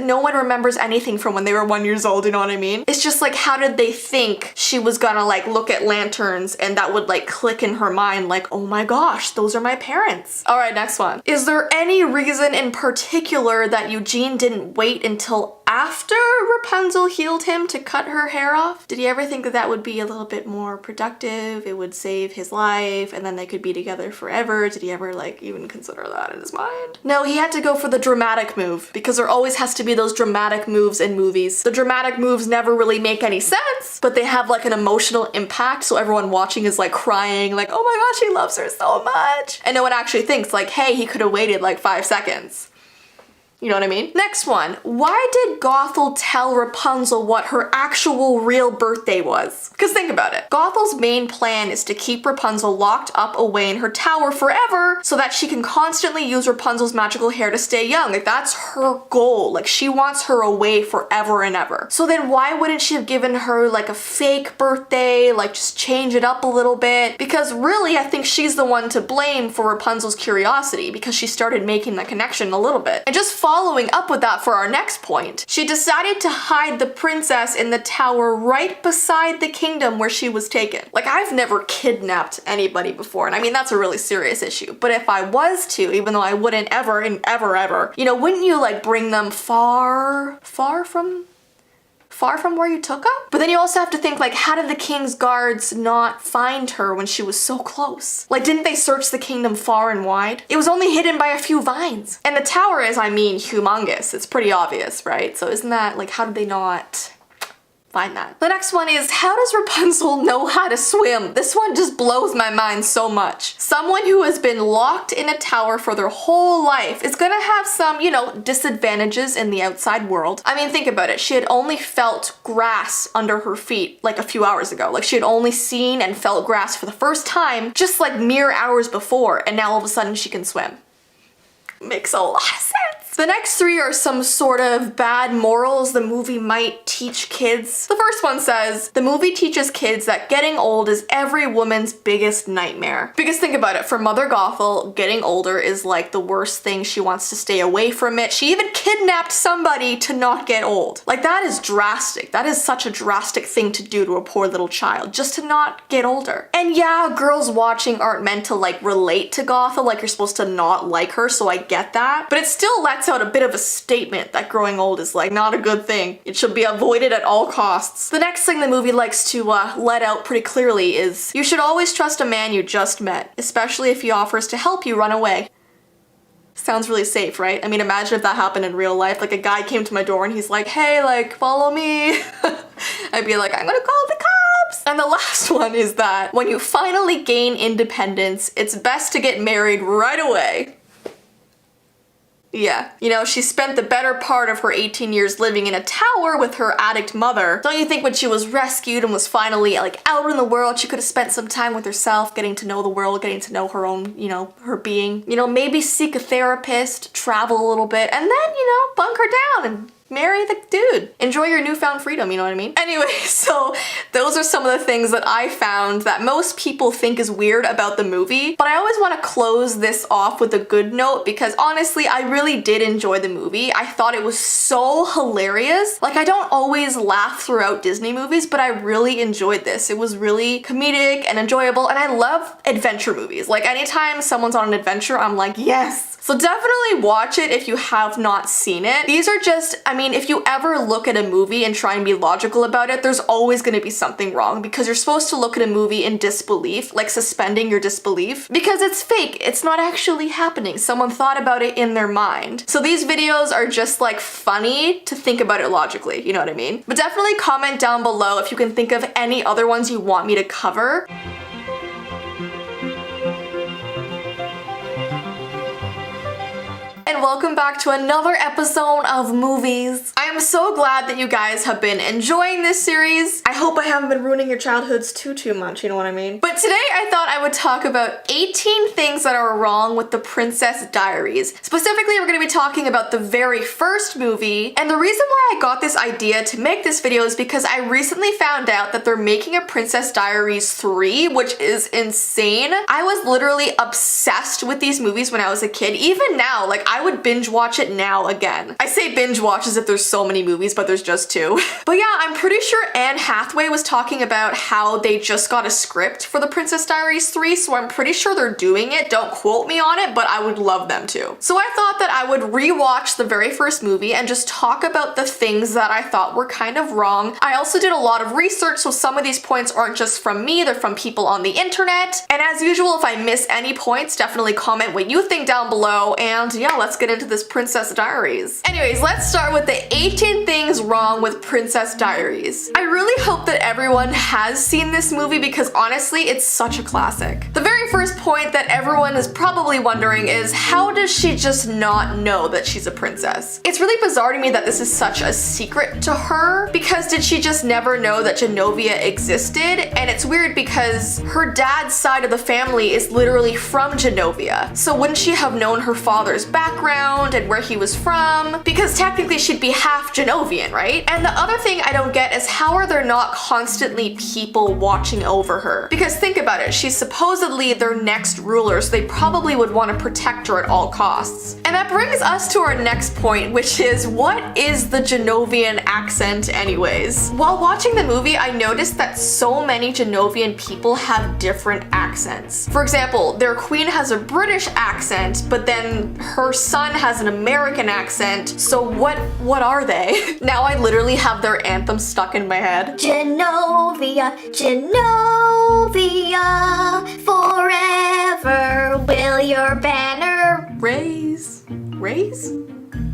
no one remembers anything from when they were 1 year old, you know what I mean? It's just like, how did they think she was gonna like look at lanterns and that would like click in her mind like, oh my gosh, those are my parents. All right, next one. Is there any reason in particular that Eugene didn't wait until after Rapunzel healed him to cut her hair off? Did he ever think that that would be a little bit more productive? It would save his life and then they could be together forever. Did he ever like even consider that in his mind? No, he had to go for the dramatic move because there always has to be those dramatic moves in movies. The dramatic moves never really make any sense, but they have like an emotional impact, so everyone watching is like crying like, oh my gosh, he loves her so much. And no one actually thinks like, hey, he could have waited like 5 seconds. You know what I mean? Next one. Why did Gothel tell Rapunzel what her actual real birthday was? Because think about it. Gothel's main plan is to keep Rapunzel locked up away in her tower forever so that she can constantly use Rapunzel's magical hair to stay young. Like that's her goal. Like she wants her away forever and ever. So then why wouldn't she have given her like a fake birthday? Like just change it up a little bit? Because really I think she's the one to blame for Rapunzel's curiosity because she started making the connection a little bit. And just following up with that for our next point, she decided to hide the princess in the tower right beside the kingdom where she was taken. Like I've never kidnapped anybody before, and I mean that's a really serious issue, but if I was to, even though I wouldn't ever and ever, you know, wouldn't you like bring them far from where you took them? But then you also have to think like, how did the king's guards not find her when she was so close? Like, didn't they search the kingdom far and wide? It was only hidden by a few vines. And the tower is, I mean, humongous. It's pretty obvious, right? So isn't that like, how did they not find that? The next one is, how does Rapunzel know how to swim? This one just blows my mind so much. Someone who has been locked in a tower for their whole life is gonna have some, you know, disadvantages in the outside world. I mean, think about it. She had only felt grass under her feet like a few hours ago. Like she had only seen and felt grass for the first time just like mere hours before, and now all of a sudden she can swim. Makes a lot of sense. The next three are some sort of bad morals the movie might teach kids. The first one says, the movie teaches kids that getting old is every woman's biggest nightmare. Because think about it, for Mother Gothel, getting older is like the worst thing. She wants to stay away from it. She even kidnapped somebody to not get old. Like that is drastic. That is such a drastic thing to do to a poor little child, just to not get older. And yeah, girls watching aren't meant to like relate to Gothel, like you're supposed to not like her, so I get that. But it still lets out a bit of a statement that growing old is like not a good thing. It should be avoided at all costs. The next thing the movie likes to let out pretty clearly is, you should always trust a man you just met, especially if he offers to help you run away. Sounds really safe, right? I mean, imagine if that happened in real life. Like a guy came to my door and he's like, hey, like, follow me. I'd be like, I'm gonna call the cops. And the last one is that when you finally gain independence, it's best to get married right away. Yeah, you know, she spent the better part of her 18 years living in a tower with her addict mother. Don't you think when she was rescued and was finally like out in the world, she could have spent some time with herself, getting to know the world, getting to know her own, you know, her being. You know, maybe seek a therapist, travel a little bit, and then, you know, bunk her down and marry the dude. Enjoy your newfound freedom, you know what I mean? Anyway, so those are some of the things that I found that most people think is weird about the movie, but I always want to close this off with a good note because honestly, I really did enjoy the movie. I thought it was so hilarious. Like I don't always laugh throughout Disney movies, but I really enjoyed this. It was really comedic and enjoyable, and I love adventure movies. Like anytime someone's on an adventure, I'm like, yes. So definitely watch it if you have not seen it. These are just, I mean, if you ever look at a movie and try and be logical about it, there's always gonna be something wrong because you're supposed to look at a movie in disbelief, like suspending your disbelief, because it's fake. It's not actually happening. Someone thought about it in their mind. So these videos are just like funny to think about it logically, you know what I mean? But definitely comment down below if you can think of any other ones you want me to cover. And welcome back to another episode of movies. I am so glad that you guys have been enjoying this series. I hope I haven't been ruining your childhoods too much, you know what I mean? But today I thought I would talk about 18 things that are wrong with the Princess Diaries. Specifically, we're gonna be talking about the very first movie. And the reason why I got this idea to make this video is because I recently found out that they're making a Princess Diaries 3, which is insane. I was literally obsessed with these movies when I was a kid. Even now, like I would binge watch it now again. I say binge watch as if there's so many movies, but there's just 2. But yeah, I'm pretty sure Anne Hathaway was talking about how they just got a script for The Princess Diaries 3, so I'm pretty sure they're doing it. Don't quote me on it, but I would love them to. So I thought that I would rewatch the very first movie and just talk about the things that I thought were kind of wrong. I also did a lot of research, so some of these points aren't just from me, they're from people on the internet. And as usual, if I miss any points, definitely comment what you think down below, and yeah, let's get into this Princess Diaries. Anyways, let's start with the 18 things wrong with Princess Diaries. I really hope that everyone has seen this movie because honestly, it's such a classic. The very first point that everyone is probably wondering is, how does she just not know that she's a princess? It's really bizarre to me that this is such a secret to her, because did she just never know that Genovia existed? And it's weird because her dad's side of the family is literally from Genovia. So wouldn't she have known her father's background and where he was from? Because technically she'd be half Genovian, right? And the other thing I don't get is, how are there not constantly people watching over her? Because think about it, she's supposedly their next ruler, so they probably would want to protect her at all costs. And that brings us to our next point, which is, what is the Genovian accent anyways? While watching the movie, I noticed that so many Genovian people have different accents. For example, their queen has a British accent, but then her son has an American accent, so what are they? Now I literally have their anthem stuck in my head. Genovia, Genovia, forever will your banner Raise?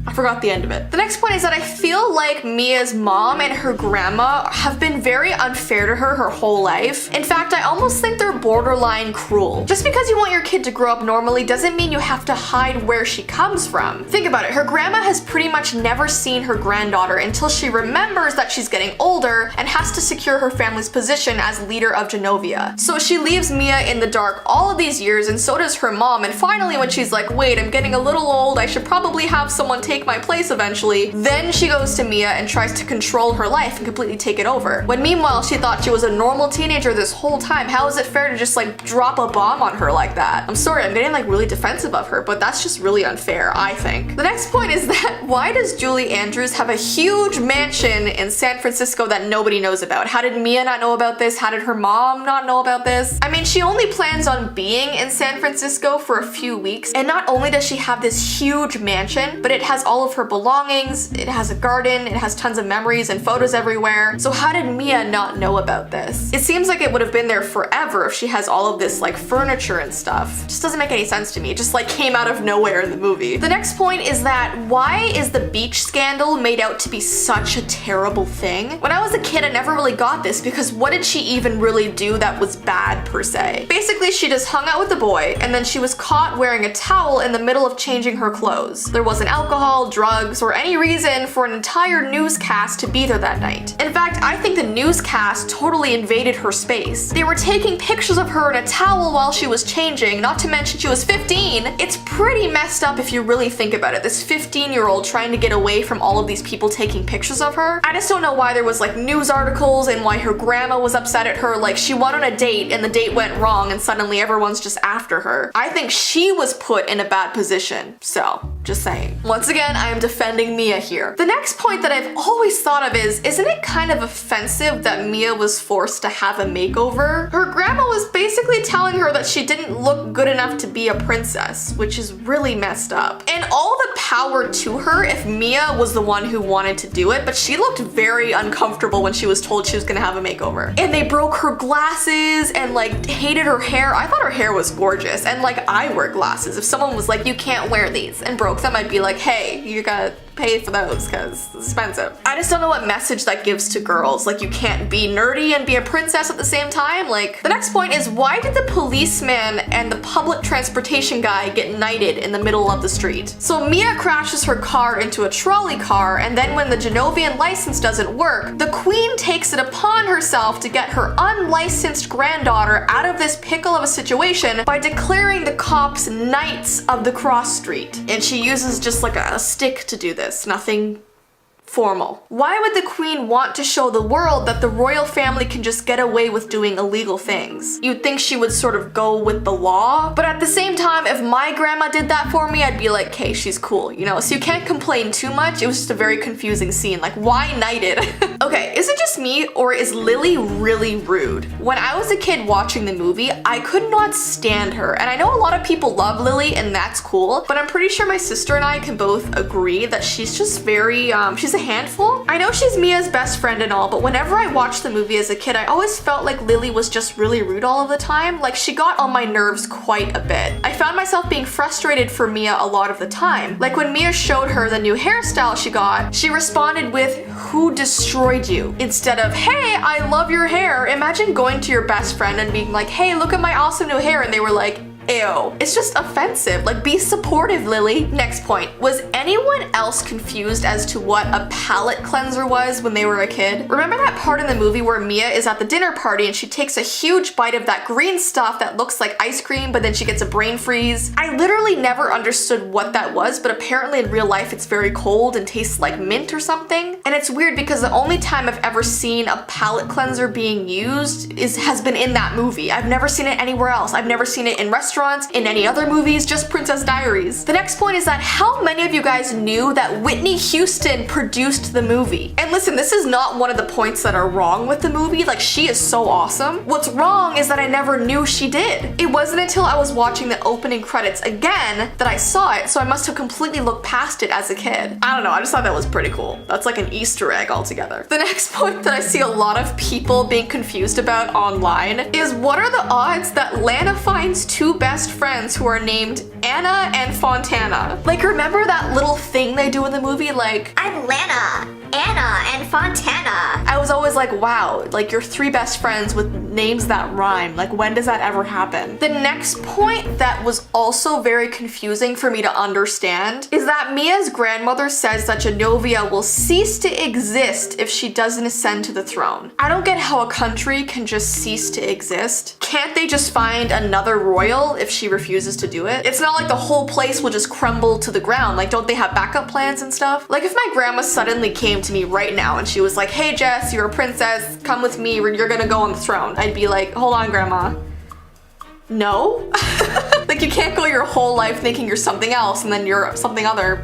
I forgot the end of it. The next point is that I feel like Mia's mom and her grandma have been very unfair to her whole life. In fact, I almost think they're borderline cruel. Just because you want your kid to grow up normally doesn't mean you have to hide where she comes from. Think about it, her grandma has pretty much never seen her granddaughter until she remembers that she's getting older and has to secure her family's position as leader of Genovia. So she leaves Mia in the dark all of these years, and so does her mom, and finally when she's like, wait, I'm getting a little old, I should probably have someone take my place eventually, then she goes to Mia and tries to control her life and completely take it over. When meanwhile she thought she was a normal teenager this whole time. How is it fair to just like drop a bomb on her like that? I'm sorry, I'm getting like really defensive of her, but that's just really unfair, I think. The next point is that, why does Julie Andrews have a huge mansion in San Francisco that nobody knows about? How did Mia not know about this? How did her mom not know about this? I mean, she only plans on being in San Francisco for a few weeks, and not only does she have this huge mansion, but it has all of her belongings, it has a garden, it has tons of memories and photos everywhere. So how did Mia not know about this? It seems like it would have been there forever if she has all of this like furniture and stuff. Just doesn't make any sense to me. It just like came out of nowhere in the movie. The next point is that, why is the beach scandal made out to be such a terrible thing? When I was a kid, I never really got this, because what did she even really do that was bad per se? Basically, she just hung out with the boy, and then she was caught wearing a towel in the middle of changing her clothes. There wasn't alcohol, drugs, or any reason for an entire newscast to be there that night. In fact, I think the newscast totally invaded her space. They were taking pictures of her in a towel while she was changing, not to mention she was 15. It's pretty messed up if you really think about it. This 15-year-old trying to get away from all of these people taking pictures of her. I just don't know why there was like news articles and why her grandma was upset at her. Like, she went on a date and the date went wrong and suddenly everyone's just after her. I think she was put in a bad position. So, just saying. Once again, I am defending Mia here. The next point that I've always thought of is, isn't it kind of offensive that Mia was forced to have a makeover? Her grandma was basically telling her that she didn't look good enough to be a princess, which is really messed up. And all the power to her if Mia was the one who wanted to do it, but she looked very uncomfortable when she was told she was gonna have a makeover. And they broke her glasses and like hated her hair. I thought her hair was gorgeous, and like, I wear glasses. If someone was like, you can't wear these, and broke them, I'd be like, hey, you gotta pay for those because it's expensive. I just don't know what message that gives to girls. Like, you can't be nerdy and be a princess at the same time. Like, the next point is, why did the policeman and the public transportation guy get knighted in the middle of the street? So Mia crashes her car into a trolley car, and then when the Genovian license doesn't work, the queen takes it upon herself to get her unlicensed granddaughter out of this pickle of a situation by declaring the cops knights of the cross street. And she uses just like a stick to do this. Nothing Formal. Why would the queen want to show the world that the royal family can just get away with doing illegal things? You'd think she would sort of go with the law, but at the same time, if my grandma did that for me, I'd be like, okay, she's cool, you know? So you can't complain too much. It was just a very confusing scene. Like, why knighted? Okay, is it just me or is Lily really rude? When I was a kid watching the movie, I could not stand her. And I know a lot of people love Lily and that's cool, but I'm pretty sure my sister and I can both agree that she's just very, she's a handful. I know she's Mia's best friend and all, but whenever I watched the movie as a kid, I always felt like Lily was just really rude all of the time. Like she got on my nerves quite a bit. I found myself being frustrated for Mia a lot of the time. Like when Mia showed her the new hairstyle she got, she responded with, "Who destroyed you?" instead of, "Hey, I love your hair." Imagine going to your best friend and being like, "Hey, look at my awesome new hair," and they were like, ew. It's just offensive. Like, be supportive, Lily. Next point. Was anyone else confused as to what a palate cleanser was when they were a kid? Remember that part in the movie where Mia is at the dinner party and she takes a huge bite of that green stuff that looks like ice cream, but then she gets a brain freeze? I literally never understood what that was, but apparently in real life it's very cold and tastes like mint or something. And it's weird because the only time I've ever seen a palate cleanser being used has been in that movie. I've never seen it anywhere else. I've never seen it in restaurants, in any other movies, just Princess Diaries. The next point is that how many of you guys knew that Whitney Houston produced the movie? And listen, this is not one of the points that are wrong with the movie. Like, she is so awesome. What's wrong is that I never knew she did. It wasn't until I was watching the opening credits again that I saw it, so I must have completely looked past it as a kid. I don't know, I just thought that was pretty cool. That's like an Easter egg altogether. The next point that I see a lot of people being confused about online is, what are the odds that Lana finds two best friends who are named Anna and Fontana? Like, remember that little thing they do in the movie, like, I'm Lana, Anna, and Fontana. I was always like, wow, like you're three best friends with names that rhyme. Like, when does that ever happen? The next point that was also very confusing for me to understand is that Mia's grandmother says that Genovia will cease to exist if she doesn't ascend to the throne. I don't get how a country can just cease to exist. Can't they just find another royal if she refuses to do it? It's not like the whole place will just crumble to the ground. Like, don't they have backup plans and stuff? Like, if my grandma suddenly came to me right now and she was like, "Hey Jess, you're a princess, come with me, you're gonna go on the throne," I'd be like, "Hold on, grandma. No?" Like, you can't go your whole life thinking you're something else and then you're something other.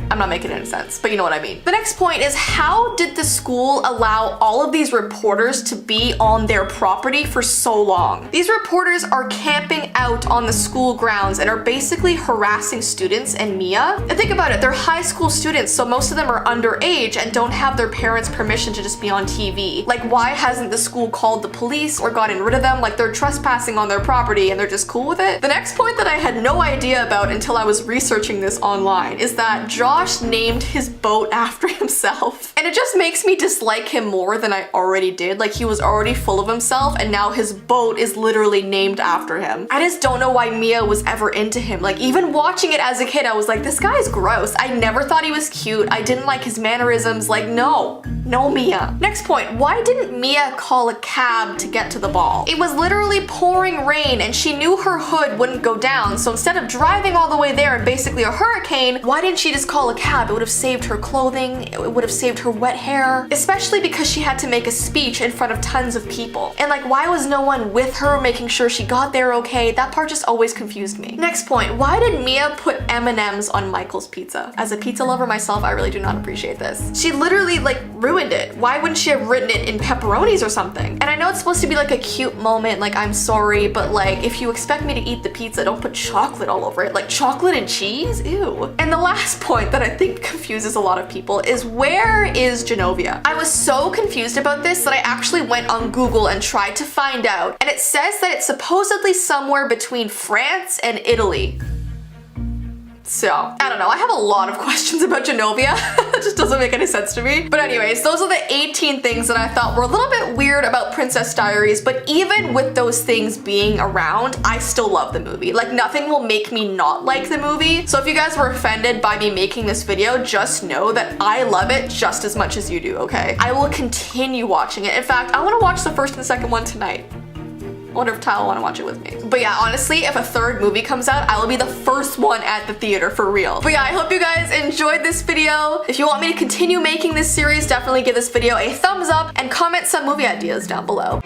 I'm not making any sense, but you know what I mean. The next point is, how did the school allow all of these reporters to be on their property for so long? These reporters are camping out on the school grounds and are basically harassing students and Mia. And think about it, they're high school students, so most of them are underage and don't have their parents' permission to just be on TV. Like, why hasn't the school called the police or gotten rid of them? Like, they're trespassing on their property and they're just cool with it. The next point that I had no idea about until I was researching this online is that Josh named his boat after himself. And it just makes me dislike him more than I already did. Like, he was already full of himself and now his boat is literally named after him. I just don't know why Mia was ever into him. Like, even watching it as a kid, I was like, this guy's gross. I never thought he was cute. I didn't like his mannerisms. Like, no, Mia. Next point, why didn't Mia call a cab to get to the ball? It was literally pouring rain and she knew her hood wouldn't go down. So instead of driving all the way there in basically a hurricane, why didn't she just call a cab? It would have saved her clothing, it would have saved her wet hair, especially because she had to make a speech in front of tons of people. And like, why was no one with her making sure she got there okay? That part just always confused me. Next point, why did Mia put M&Ms on Michael's pizza? As a pizza lover myself, I really do not appreciate this. She literally like ruined it. Why wouldn't she have written it in pepperonis or something? And I know it's supposed to be like a cute moment, like, I'm sorry, but like, if you expect me to eat the pizza, don't put chocolate all over it. Like, chocolate and cheese? Ew. And the last point that I think confuses a lot of people is, where is Genovia? I was so confused about this that I actually went on Google and tried to find out, and it says that it's supposedly somewhere between France and Italy. So, I don't know, I have a lot of questions about Genovia. It just doesn't make any sense to me. But anyways, those are the 18 things that I thought were a little bit weird about Princess Diaries, but even with those things being around, I still love the movie. Like, nothing will make me not like the movie. So if you guys were offended by me making this video, just know that I love it just as much as you do, okay? I will continue watching it. In fact, I wanna watch the first and second one tonight. wonder if Ty will want to watch it with me. But yeah, honestly, if a third movie comes out, I will be the first one at the theater for real. But yeah, I hope you guys enjoyed this video. If you want me to continue making this series, definitely give this video a thumbs up and comment some movie ideas down below.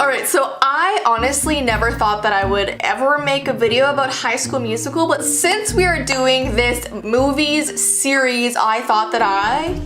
Alright, so I honestly never thought that I would ever make a video about High School Musical, but since we are doing this movies series, I thought that I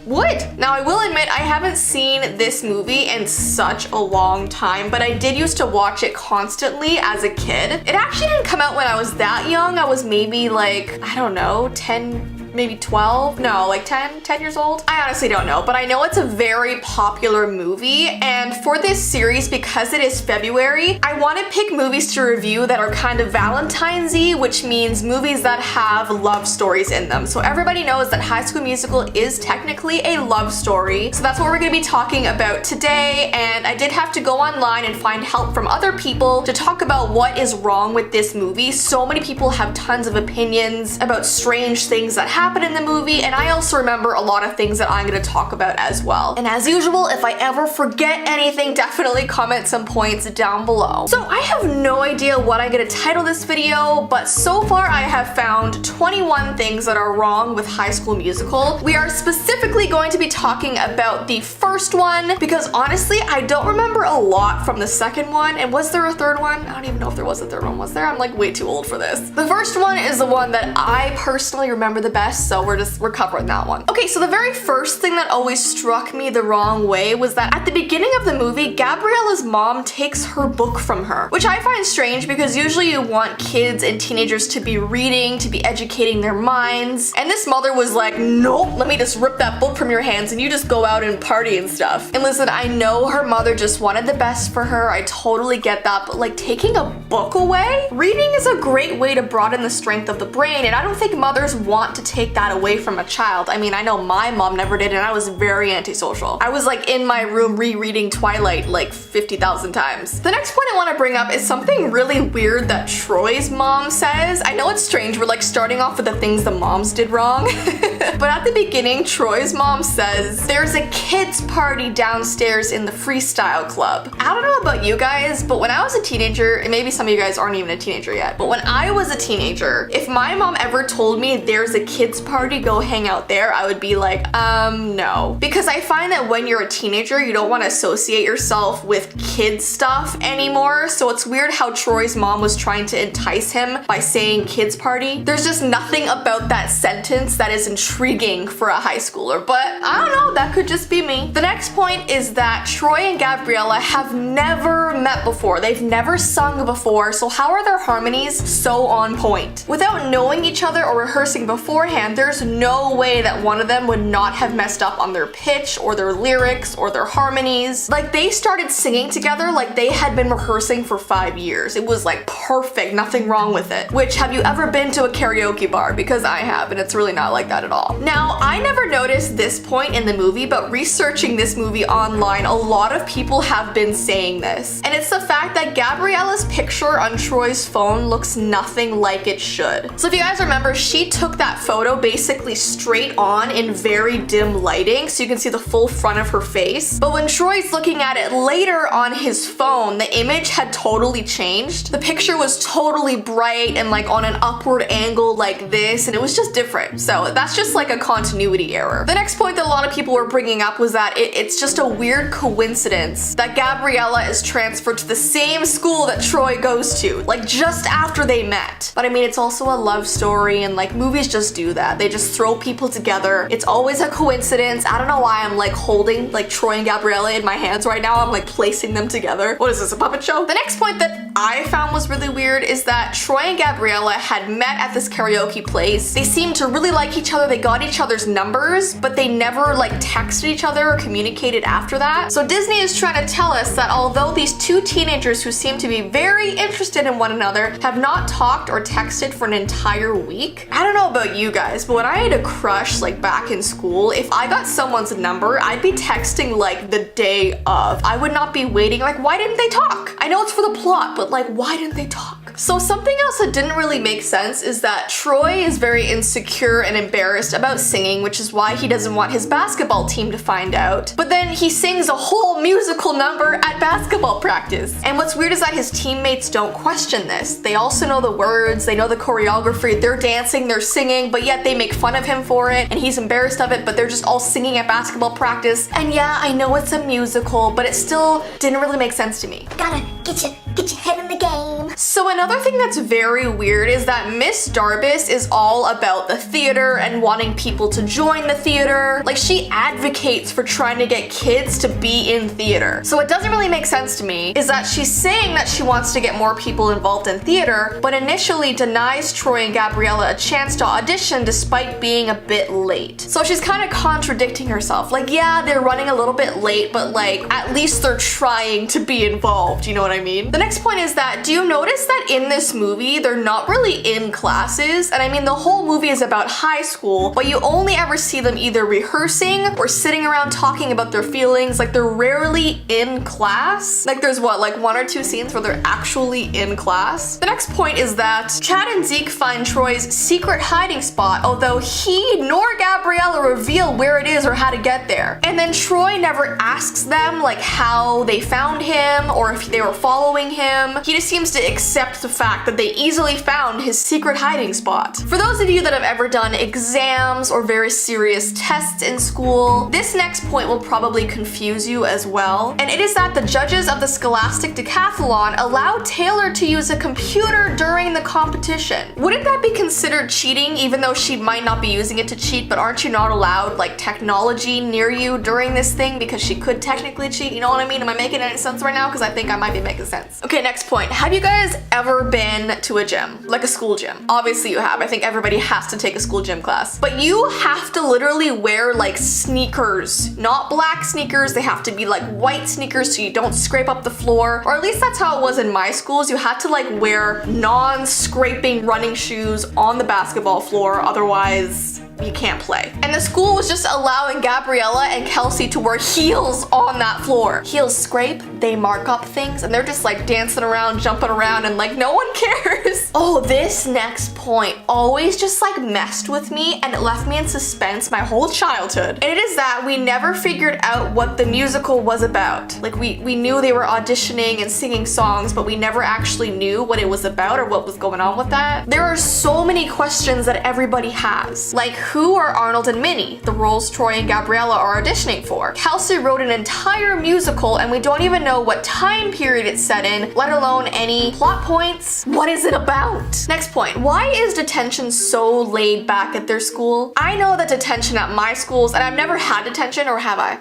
would. Now I will admit I haven't seen this movie in such a long time, but I did used to watch it constantly as a kid. It actually didn't come out when I was that young. I was maybe like, I don't know, 10, maybe 12? No, like 10 years old? I honestly don't know, but I know it's a very popular movie, and for this series, because it is February, I want to pick movies to review that are kind of Valentine's-y, which means movies that have love stories in them. So everybody knows that High School Musical is technically a love story, so that's what we're going to be talking about today, and I did have to go online and find help from other people to talk about what is wrong with this movie. So many people have tons of opinions about strange things that happen in the movie, and I also remember a lot of things that I'm going to talk about as well. And as usual, if I ever forget anything, definitely comment some points down below. So I have no idea what I'm going to title this video, but so far I have found 21 things that are wrong with High School Musical. We are specifically going to be talking about the first one because honestly, I don't remember a lot from the second one. And was there a third one? I don't even know if there was a third one. Was there? I'm like way too old for this. The first one is the one that I personally remember the best, so we're covering that one. Okay, so the very first thing that always struck me the wrong way was that at the beginning of the movie, Gabriella's mom takes her book from her, which I find strange because usually you want kids and teenagers to be reading, to be educating their minds, and this mother was like, nope, let me just rip that book from your hands and you just go out and party and stuff. And listen, I know her mother just wanted the best for her, I totally get that, but like taking a book away? Reading is a great way to broaden the strength of the brain, and I don't think mothers want to take that away from a child. I mean, I know my mom never did, and I was very antisocial. I was like in my room rereading Twilight like 50,000 times. The next point I want to bring up is something really weird that Troy's mom says. I know it's strange, we're like starting off with the things the moms did wrong, but at the beginning, Troy's mom says, there's a kids party downstairs in the freestyle club. I don't know about you guys, but when I was a teenager, and maybe some of you guys aren't even a teenager yet, but when I was a teenager, if my mom ever told me there's a kids party, go hang out there, I would be like, no. Because I find that when you're a teenager, you don't want to associate yourself with kids stuff anymore, so it's weird how Troy's mom was trying to entice him by saying kids party. There's just nothing about that sentence that is intriguing for a high schooler, but I don't know, that could just be me. The next point is that Troy and Gabriella have never met before. They've never sung before, so how are their harmonies so on point? Without knowing each other or rehearsing beforehand, there's no way that one of them would not have messed up on their pitch or their lyrics or their harmonies. Like, they started singing together like they had been rehearsing for 5 years. It was like perfect, nothing wrong with it. Which, have you ever been to a karaoke bar? Because I have, and it's really not like that at all. Now, I never noticed this point in the movie, but researching this movie online, a lot of people have been saying this. And it's the fact that Gabriella's picture on Troy's phone looks nothing like it should. So if you guys remember, she took that photo basically straight on in very dim lighting, so you can see the full front of her face. But when Troy's looking at it later on his phone, the image had totally changed. The picture was totally bright and like on an upward angle like this, and it was just different. So that's just like a continuity error. The next point that a lot of people were bringing up was that it's just a weird coincidence that Gabriella is transferred to the same school that Troy goes to, like just after they met. But I mean, it's also a love story, and like movies just do that. They just throw people together. It's always a coincidence. I don't know why I'm like holding like Troy and Gabriella in my hands right now. I'm like placing them together. What is this, a puppet show? The next point that I found was really weird is that Troy and Gabriella had met at this karaoke place. They seemed to really like each other. They got each other's numbers, but they never like texted each other or communicated after that. So Disney is trying to tell us that although these two teenagers who seem to be very interested in one another have not talked or texted for an entire week. I don't know about you guys, but when I had a crush like back in school, if I got someone's number, I'd be texting like the day of. I would not be waiting, like, why didn't they talk? I know it's for the plot, but like, why didn't they talk? So something else that didn't really make sense is that Troy is very insecure and embarrassed about singing, which is why he doesn't want his basketball team to find out. But then he sings a whole musical number at basketball practice. And what's weird is that his teammates don't question this. They also know the words, they know the choreography, they're dancing, they're singing, but yet they make fun of him for it, and he's embarrassed of it, but they're just all singing at basketball practice. And yeah, I know it's a musical, but it still didn't really make sense to me. Gotta get your head in the game. So another thing that's very weird is that Miss Darbus is all about the theater and wanting people to join the theater. Like, she advocates for trying to get kids to be in theater. So what doesn't really make sense to me is that she's saying that she wants to get more people involved in theater, but initially denies Troy and Gabriella a chance to audition despite being a bit late. So she's kind of contradicting herself. Like, yeah, they're running a little bit late, but like, at least they're trying to be involved, you know what I mean? The next point is that, do you notice that in this movie, they're not really in classes? And I mean, the whole movie is about high school, but you only ever see them either rehearsing or sitting around talking about their feelings. Like, they're rarely in class. Like, there's what, like 1 or 2 scenes where they're actually in class? The next point is that Chad and Zeke find Troy's secret hiding spot, although he nor Gabriella reveal where it is or how to get there. And then Troy never asks them like how they found him or if they were following him. He just seems to accept the fact that they easily found his secret hiding spot. For those of you that have ever done exams or very serious tests in school, this next point will probably confuse you as well. And it is that the judges of the Scholastic Decathlon allowed Taylor to use a computer during the competition. Wouldn't that be considered cheating, even though she might not be using it to cheat, but aren't you not allowed like technology near you during this thing because she could technically cheat? You know what I mean? Am I making any sense right now? Because I think I might be making sense. Okay, next point. Have you guys ever been to a gym? Like a school gym? Obviously you have. I think everybody has to take a school gym class. But you have to literally wear like sneakers. Not black sneakers. They have to be like white sneakers so you don't scrape up the floor. Or at least that's how it was in my schools. You had to like wear non-scraping running shoes on the basketball floor. Otherwise, you can't play. And the school was just allowing Gabriella and Kelsey to wear heels on that floor. Heels scrape, they mark up things, and they're just like dancing around, jumping around, and like no one cares. Oh, this next point always just like messed with me and it left me in suspense my whole childhood. And it is that we never figured out what the musical was about. Like we knew they were auditioning and singing songs, but we never actually knew what it was about or what was going on with that. There are so many questions that everybody has. Like, who are Arnold and Minnie, the roles Troy and Gabriella are auditioning for? Kelsey wrote an entire musical and we don't even know what time period it's set in, let alone any plot points. What is it about? Next point, why is detention so laid back at their school? I know that detention at my schools, and I've never had detention, or have I?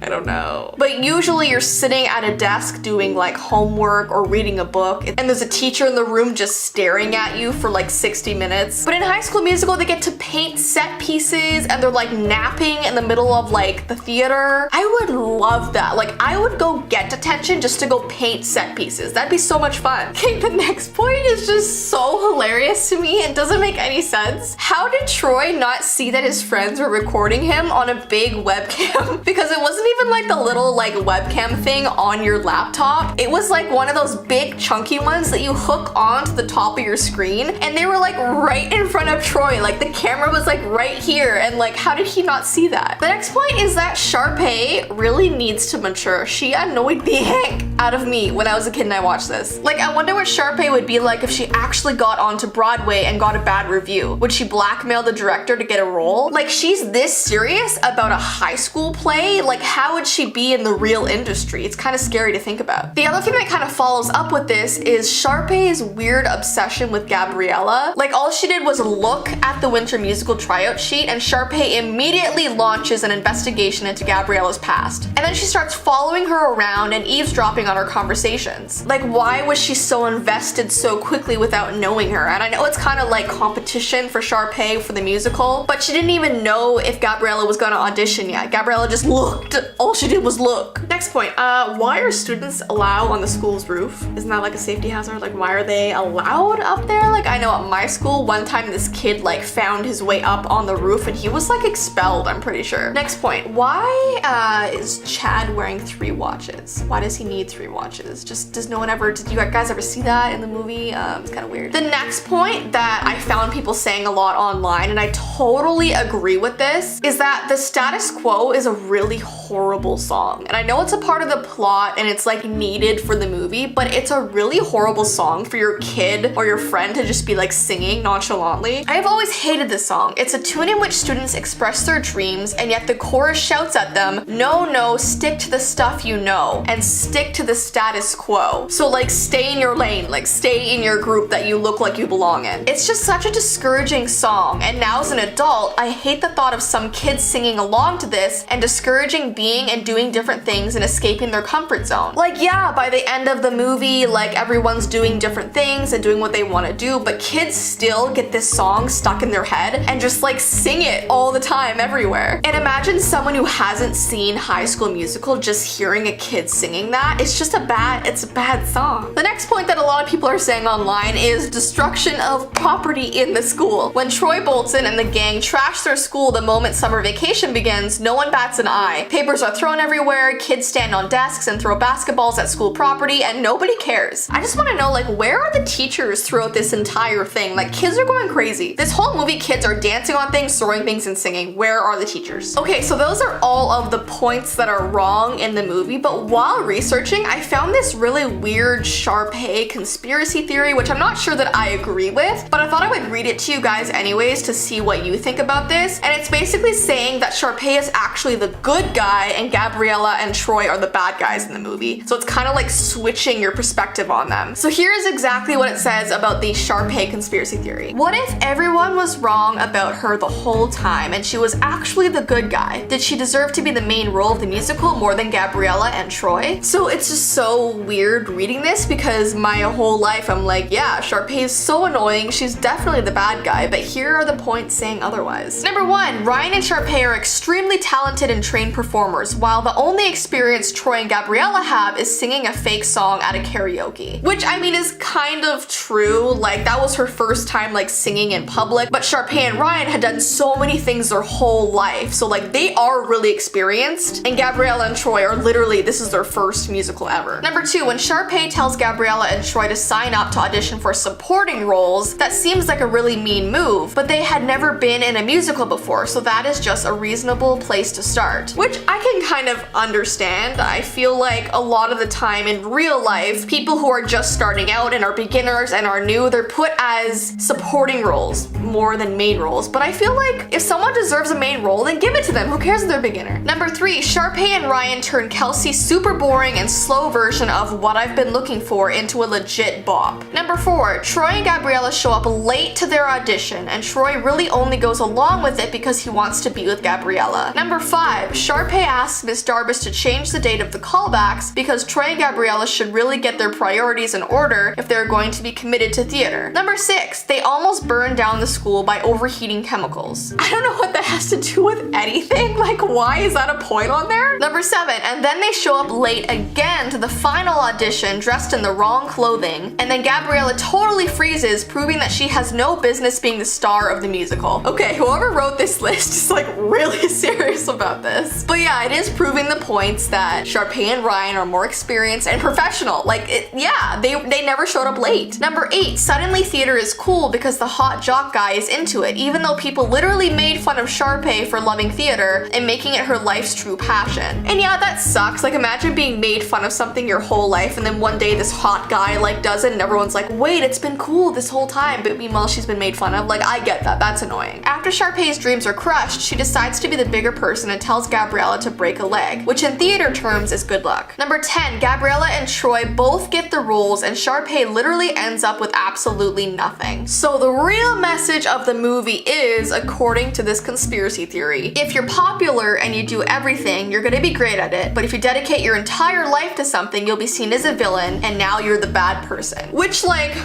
I don't know. But usually you're sitting at a desk doing like homework or reading a book, and there's a teacher in the room just staring at you for like 60 minutes. But in High School Musical, they get to paint set pieces and they're like napping in the middle of like the theater. I would love that. Like, I would go get detention just to go paint set pieces. That'd be so much fun. Okay, the next point is just so hilarious to me. It doesn't make any sense. How did Troy not see that his friends were recording him on a big webcam? Because it wasn't even like the little like webcam thing on your laptop. It was like one of those big chunky ones that you hook onto the top of your screen, and they were like right in front of Troy. Like the camera was like right here, and like how did he not see that? The next point is that Sharpay really needs to mature. She annoyed the heck out of me when I was a kid and I watched this. Like, I wonder what Sharpay would be like if she actually got onto Broadway and got a bad review. Would she blackmail the director to get a role? Like, she's this serious about a high school play? Like, how would she be in the real industry? It's kind of scary to think about. The other thing that kind of follows up with this is Sharpay's weird obsession with Gabriella. Like, all she did was look at the Winter Musical tryout sheet, and Sharpay immediately launches an investigation into Gabriella's past. And then she starts following her around and eavesdropping on her conversations. Like, why was she so invested so quickly without knowing her? And I know it's kind of like competition for Sharpay for the musical, but she didn't even know if Gabriella was gonna audition yet. Gabriella just looked. All she did was look. Next point, why are students allowed on the school's roof? Isn't that like a safety hazard? Like, why are they allowed up there? Like, I know at my school, one time this kid like found his way up on the roof and he was like expelled, I'm pretty sure. Next point, why is Chad wearing 3 watches? Why does he need needs rewatches. Just does no one ever, did you guys ever see that in the movie? It's kind of weird. The next point that I found people saying a lot online, and I totally agree with this, is that The Status Quo is a really horrible song. And I know it's a part of the plot and it's like needed for the movie, but it's a really horrible song for your kid or your friend to just be like singing nonchalantly. I have always hated this song. It's a tune in which students express their dreams, and yet the chorus shouts at them, no, no, stick to the stuff you know and stick to the status quo. So like stay in your lane, like stay in your group that you look like you belong in. It's just such a discouraging song, and now as an adult, I hate the thought of some kids singing along to this and discouraging being and doing different things and escaping their comfort zone. Like yeah, by the end of the movie, like everyone's doing different things and doing what they want to do, but kids still get this song stuck in their head and just like sing it all the time everywhere. And imagine someone who hasn't seen High School Musical just hearing a kid singing that. It's just it's a bad song. The next point that a lot of people are saying online is destruction of property in the school. When Troy Bolton and the gang trash their school the moment summer vacation begins, no one bats an eye. Papers are thrown everywhere, kids stand on desks and throw basketballs at school property, and nobody cares. I just want to know, like, where are the teachers throughout this entire thing? Like, kids are going crazy. This whole movie, kids are dancing on things, throwing things, and singing. Where are the teachers? Okay, so those are all of the points that are wrong in the movie, but while researching, I found this really weird Sharpay conspiracy theory, which I'm not sure that I agree with, but I thought I would read it to you guys anyways to see what you think about this. And it's basically saying that Sharpay is actually the good guy and Gabriella and Troy are the bad guys in the movie. So it's kind of like switching your perspective on them. So here's exactly what it says about the Sharpay conspiracy theory. What if everyone was wrong about her the whole time and she was actually the good guy? Did she deserve to be the main role of the musical more than Gabriella and Troy? So it's just so weird reading this because my whole life I'm like, yeah, Sharpay is so annoying, she's definitely the bad guy, but here are the points saying otherwise. Number 1, Ryan and Sharpay are extremely talented and trained performers, while the only experience Troy and Gabriella have is singing a fake song at a karaoke. Which I mean is kind of true, like that was her first time like singing in public, but Sharpay and Ryan had done so many things their whole life, so like they are really experienced, and Gabriella and Troy are literally, this is their first musical ever. Number 2, when Sharpay tells Gabriella and Troy to sign up to audition for supporting roles, that seems like a really mean move, but they had never been in a musical before, so that is just a reasonable place to start. Which I can kind of understand. I feel like a lot of the time in real life, people who are just starting out and are beginners and are new, they're put as supporting roles more than main roles, but I feel like if someone deserves a main role, then give it to them. Who cares if they're a beginner? Number 3, Sharpay and Ryan turn Kelsey's super boring and slow version of What I've Been Looking For into a legit bop. Number 4, Troy and Gabriella show up late to their audition, and Troy really only goes along with it because he wants to be with Gabriella. Number 5, Sharpay asks Miss Darbus to change the date of the callbacks because Troy and Gabriella should really get their priorities in order if they're going to be committed to theater. Number 6, they almost burn down the school by overheating chemicals. I don't know what that has to do with anything. Like, why is that a point on there? Number 7, and then they show up late again to the final audition dressed in the wrong clothing, and then Gabriella totally freezes, proving that she has no business being the star of the musical. Okay, whoever wrote this list is like really serious about this. But yeah, it is proving the points that Sharpay and Ryan are more experienced and professional. Like, they never showed up late. Number 8, suddenly theater is cool because the hot jock guy is into it, even though people literally made fun of Sharpay for loving theater and making it her life's true passion. And yeah, that sucks. Like, imagine being made fun of something your whole life and then one day this hot guy like does it and everyone's like, wait, it's been cool this whole time, but meanwhile she's been made fun of. Like, I get that, that's annoying. After Sharpay's dreams are crushed, she decides to be the bigger person and tells Gabriella to break a leg, which in theater terms is good luck. Number 10, Gabriella and Troy both get the roles and Sharpay literally ends up with absolutely nothing. So the real message of the movie is, according to this conspiracy theory, if you're popular and you do everything, you're gonna be great at it, but if you dedicate your entire life to something, you'll be seen as a villain and now you're the bad person. Which, like,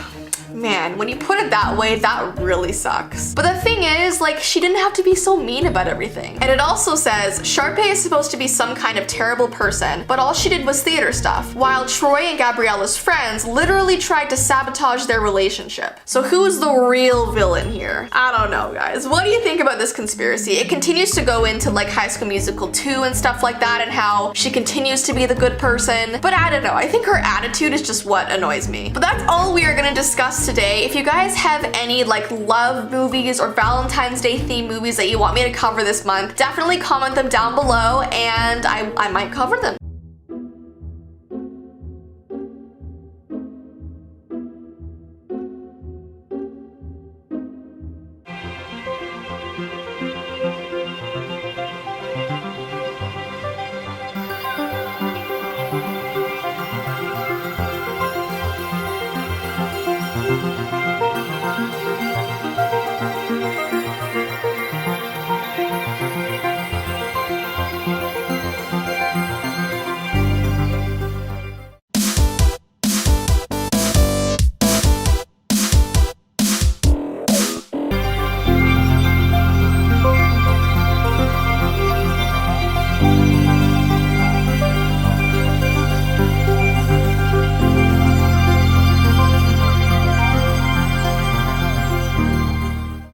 Man, when you put it that way, that really sucks. But the thing is, like, she didn't have to be so mean about everything. And it also says, Sharpay is supposed to be some kind of terrible person, but all she did was theater stuff, while Troy and Gabriella's friends literally tried to sabotage their relationship. So who's the real villain here? I don't know, guys. What do you think about this conspiracy? It continues to go into like High School Musical 2 and stuff like that, and how she continues to be the good person. But I don't know, I think her attitude is just what annoys me. But that's all we are gonna discuss today. If you guys have any like love movies or Valentine's Day themed movies that you want me to cover this month, definitely comment them down below and I might cover them.